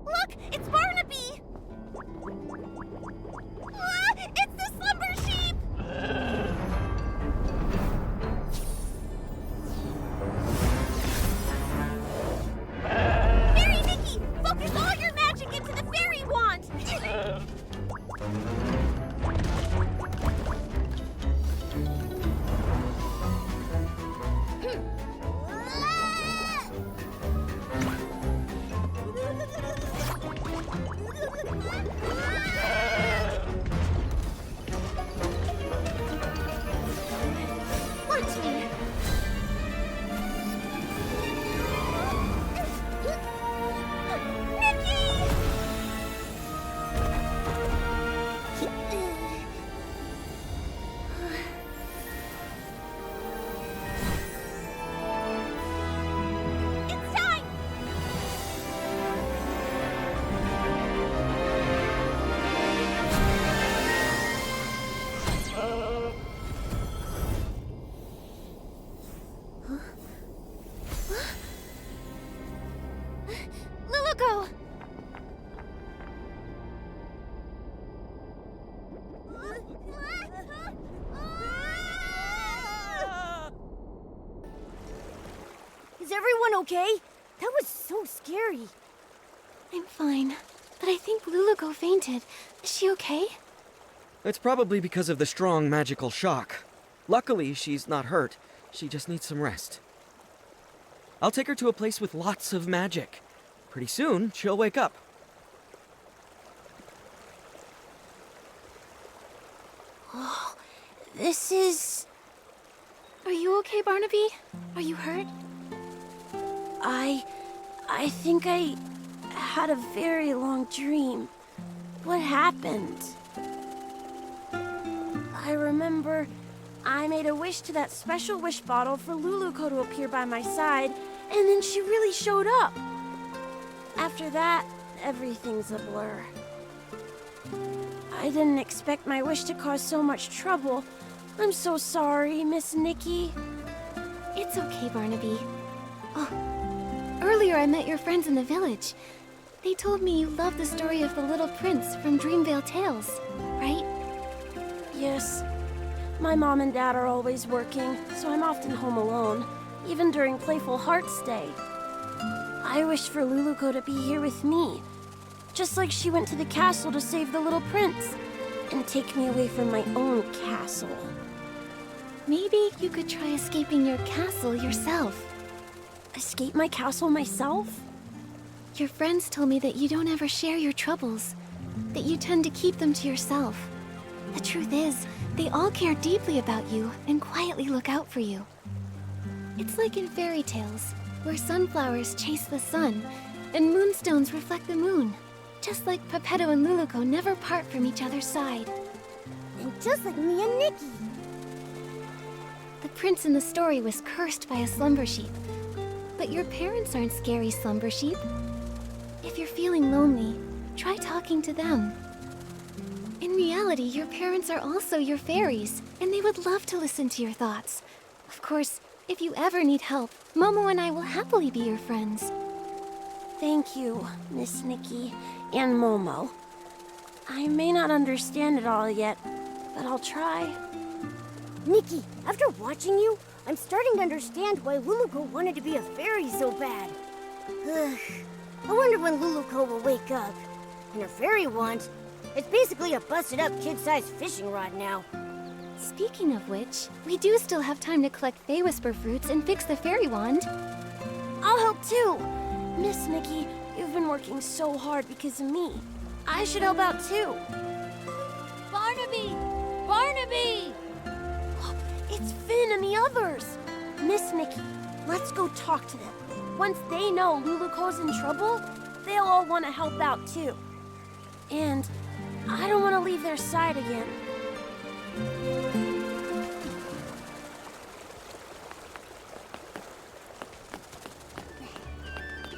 Look, it's Barnaby! Ah, it's the Slumber sheep! Fairy Nikki, focus all your magic into the fairy wand! Watch me. It's time! Luluko! Is everyone okay? That was so scary. I'm fine, but I think Luluko fainted. Is she okay? It's probably because of the strong magical shock. Luckily, she's not hurt. She just needs some rest. I'll take her to a place with lots of magic. Pretty soon, she'll wake up. This is... Are you okay, Barnaby? Are you hurt? I think I had a very long dream. What happened? I remember I made a wish to that special wish bottle for Luluko to appear by my side, and then she really showed up. After that, everything's a blur. I didn't expect my wish to cause so much trouble. I'm so sorry, Miss Nikki. It's okay, Barnaby. Oh, earlier I met your friends in the village. They told me you love the story of the little prince from Dreamvale Tales, right? Yes. My mom and dad are always working, so I'm often home alone, even during Playful Hearts Day. I wish for Luluko to be here with me, just like she went to the castle to save the little prince, and take me away from my own castle. Maybe you could try escaping your castle yourself. Escape my castle myself? Your friends told me that you don't ever share your troubles, that you tend to keep them to yourself. The truth is, they all care deeply about you and quietly look out for you. It's like in fairy tales, where sunflowers chase the sun and moonstones reflect the moon. Just like Pepetto and Luluko never part from each other's side. And just like me and Nikki. The prince in the story was cursed by a slumber sheep. But your parents aren't scary slumber sheep. If you're feeling lonely, try talking to them. In reality, your parents are also your fairies, and they would love to listen to your thoughts. Of course, if you ever need help, Momo and I will happily be your friends. Thank you, Miss Nikki and Momo. I may not understand it all yet, but I'll try. Nikki, after watching you, I'm starting to understand why Luluko wanted to be a fairy so bad. Ugh. I wonder when Luluko will wake up. And her fairy wand, it's basically a busted-up kid-sized fishing rod now. Speaking of which, we do still have time to collect Fey Whisper fruits and fix the fairy wand. I'll help too. Miss Nikki, you've been working so hard because of me. I should help out too. Barnaby! Barnaby! It's Finn and the others. Miss Nikki, let's go talk to them. Once they know Luluco's in trouble, they'll all want to help out too. And I don't want to leave their side again.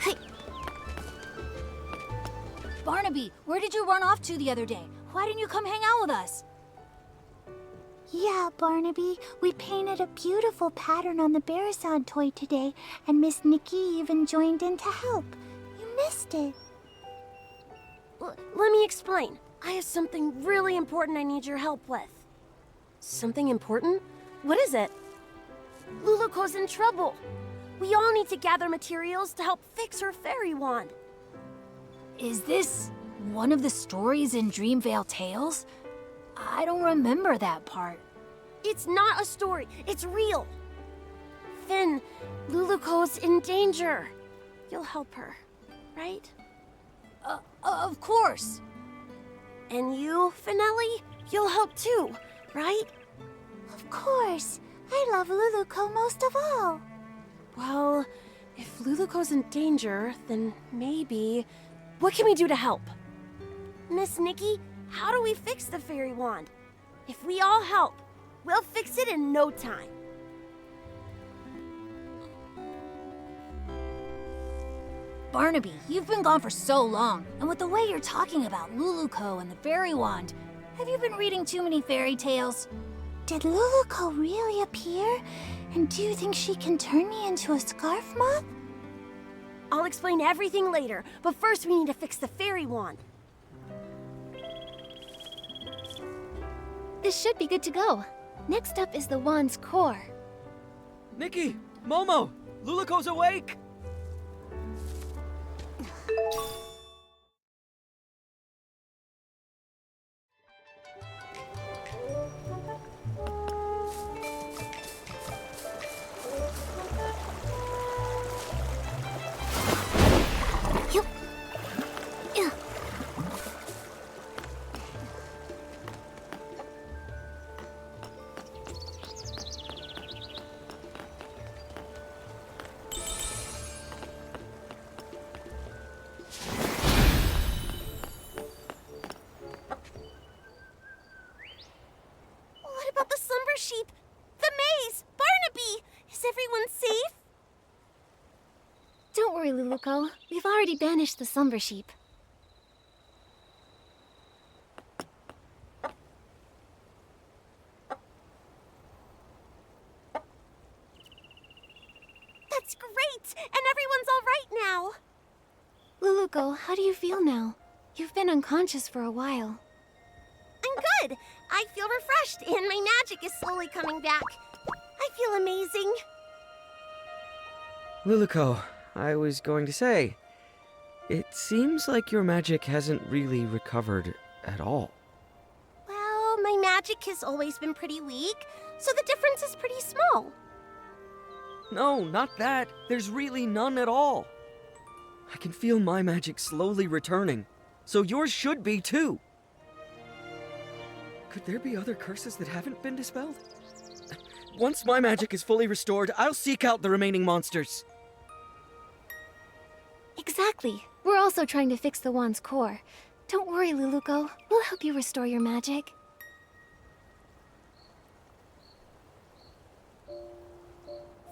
Hey, Barnaby, where did you run off to the other day? Why didn't you come hang out with us? Yeah, Barnaby, we painted a beautiful pattern on the Barasod toy today, and Miss Nikki even joined in to help. You missed it. Let me explain. I have something really important I need your help with. Something important? What is it? Luluco's in trouble. We all need to gather materials to help fix her fairy wand. Is this one of the stories in Dreamvale Tales? I don't remember that part. It's not a story. It's real. Finn, Luluco's in danger. You'll help her, right? Of course. And you, Finelli, you'll help too, right? Of course. I love Luluco most of all. Well, if Luluco's in danger, then maybe... What can we do to help? Miss Nikki, how do we fix the fairy wand? If we all help, we'll fix it in no time. Barnaby, you've been gone for so long, and with the way you're talking about Luluco and the fairy wand, have you been reading too many fairy tales? Did Luluco really appear? And do you think she can turn me into a scarf moth? I'll explain everything later, but first we need to fix the fairy wand. this should be good to go. Next up is the wand's core. Nikki! Momo! Luluco's awake! What about the Slumber sheep? The maze? Barnaby? Is everyone safe? Don't worry, Luluco. We've already banished the Slumber sheep. That's great! And everyone's all right now! Luluco, how do you feel now? You've been unconscious for a while. I'm good! I feel refreshed, and my magic is slowly coming back. I feel amazing. Luluco, I was going to say, it seems like your magic hasn't really recovered at all. Well, my magic has always been pretty weak, so the difference is pretty small. No, not that. There's really none at all. I can feel my magic slowly returning, so yours should be too. Could there be other curses that haven't been dispelled? Once my magic is fully restored, I'll seek out the remaining monsters. Exactly. We're also trying to fix the wand's core. Don't worry, Luluco. We'll help you restore your magic.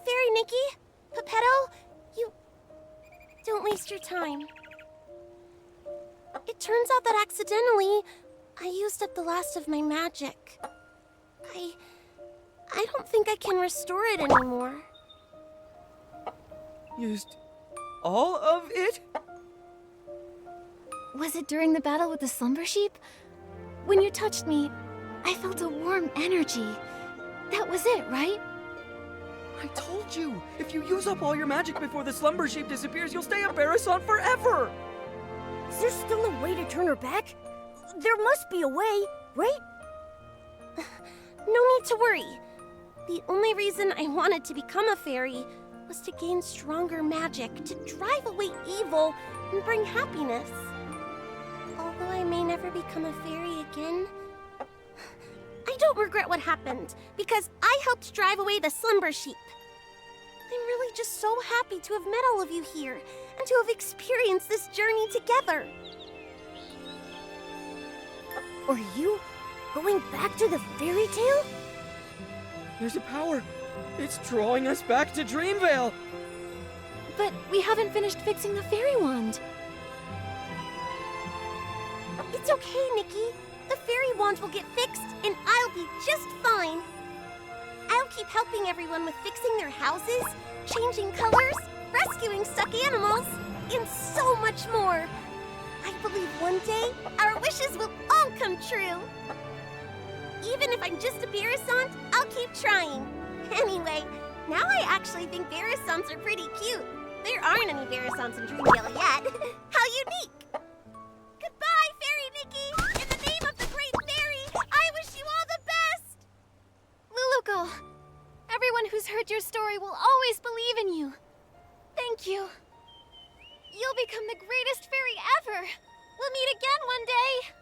Fairy Nikki? Pepetto? You... Don't waste your time. It turns out that accidentally, I used up the last of my magic. I don't think I can restore it anymore. Used all of it? Was it during the battle with the Slumber sheep? When you touched me, I felt a warm energy. That was it, right? I told you! If you use up all your magic before the Slumber sheep disappears, you'll stay a Barasod forever! Is there still a way to turn her back? There must be a way, right? no need to worry. The only reason I wanted to become a fairy was to gain stronger magic, to drive away evil and bring happiness. Although I may never become a fairy again, I don't regret what happened, because I helped drive away the Slumber sheep. I'm really just so happy to have met all of you here, and to have experienced this journey together. Are you going back to the fairy tale? There's a power. It's drawing us back to Dreamvale. But we haven't finished fixing the fairy wand. It's okay, Nikki. The fairy wand will get fixed, and I'll be just fine. I'll keep helping everyone with fixing their houses, changing colors, rescuing stuck animals, and so much more. I believe one day our wishes will all come true. Even if I'm just a Barrisant, I'll keep trying. Anyway, now I actually think Barrisants are pretty cute. There aren't any Barrisants in Dreamvale yet. How unique! Goodbye, Fairy Nikki! In the name of the Great Fairy, I wish you all the best! Luluco, everyone who's heard your story will always believe in you. Thank you. You'll become the greatest fairy ever. We'll meet again one day.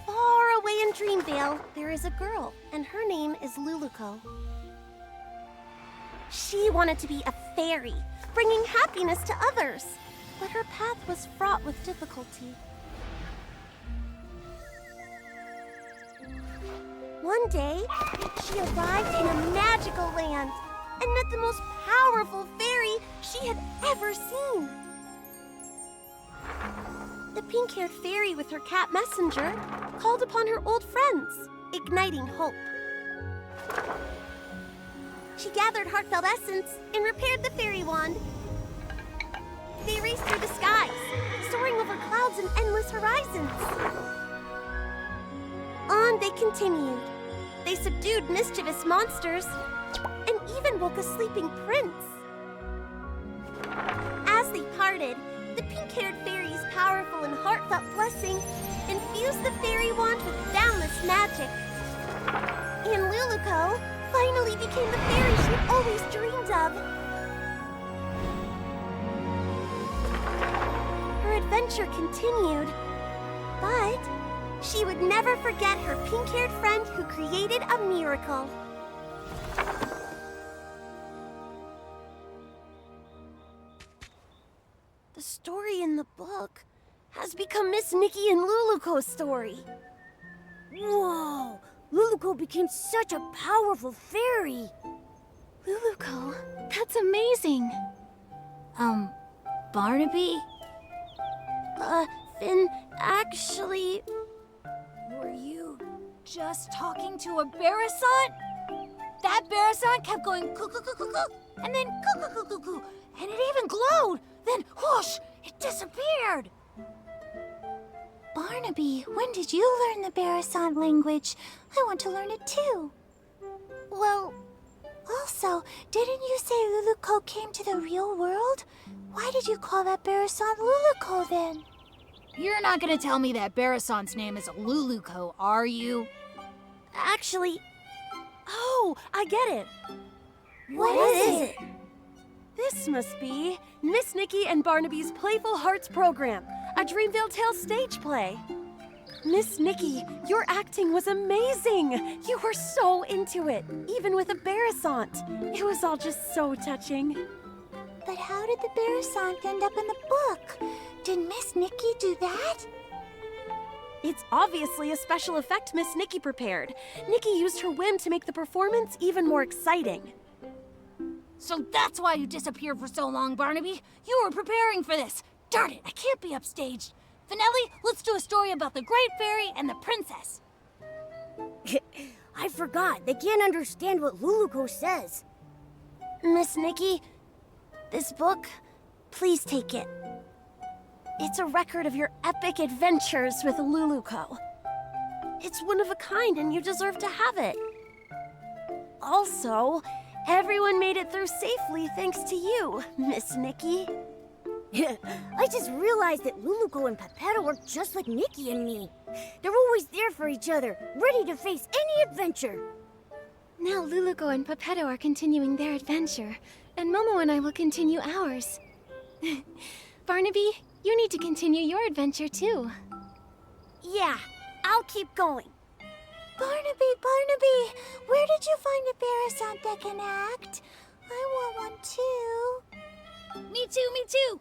Far away in Dreamvale, there is a girl, and her name is Luluco. She wanted to be a fairy, bringing happiness to others, but her path was fraught with difficulty. One day, she arrived in a magical land and met the most powerful fairy she had ever seen. The pink-haired fairy with her cat messenger called upon her old friends, igniting hope. She gathered heartfelt essence and repaired the fairy wand. They raced through the skies, soaring over clouds and endless horizons. On they continued. They subdued mischievous monsters and even woke a sleeping prince. As they parted, the pink-haired fairy's powerful and heartfelt blessing infused the fairy wand with boundless magic. And Luluco finally became the fairy she'd always dreamed of. Her adventure continued, but she would never forget her pink-haired friend who created a miracle. The story in the book has become Miss Nikki and Luluco's story. Whoa! Luluco became such a powerful fairy! Luluco, that's amazing. Barnaby? Finn, actually... Were you just talking to a Barrisant? That Barrisant kept going coo-coo-coo-coo-coo, and then coo-coo-coo-coo-coo, and it even glowed. Then whoosh, it disappeared. Barnaby, when did you learn the Barrisant language? I want to learn it too. Well... Also, didn't you say Luluco came to the real world? Why did you call that Barrisant Luluco then? You're not gonna tell me that Barrisant's name is Luluco, are you? Actually... Oh, I get it. What is it? This must be Miss Nikki and Barnaby's Playful Hearts program, a Dreamvale Tales stage play. Miss Nikki, your acting was amazing. You were so into it, even with a Barrisant. It was all just so touching. But how did the Barrisant end up in the book? Did Miss Nikki do that? It's obviously a special effect Miss Nikki prepared. Nikki used her whim to make the performance even more exciting. So that's why you disappeared for so long, Barnaby. You were preparing for this. Darn it, I can't be upstaged. Finelli, let's do a story about the Great Fairy and the Princess. I forgot. They can't understand what Luluco says. Miss Nikki, this book, please take it. It's a record of your epic adventures with Luluco. It's one of a kind and you deserve to have it. Also, everyone made it through safely thanks to you, Miss Nikki. I just realized that Luluco and Pepetto are just like Nikki and me. They're always there for each other, ready to face any adventure. Now Luluco and Pepetto are continuing their adventure, and Momo and I will continue ours. Barnaby, you need to continue your adventure too. Yeah, I'll keep going. Barnaby, where did you find a Barasant that can act? I want one too. Me too.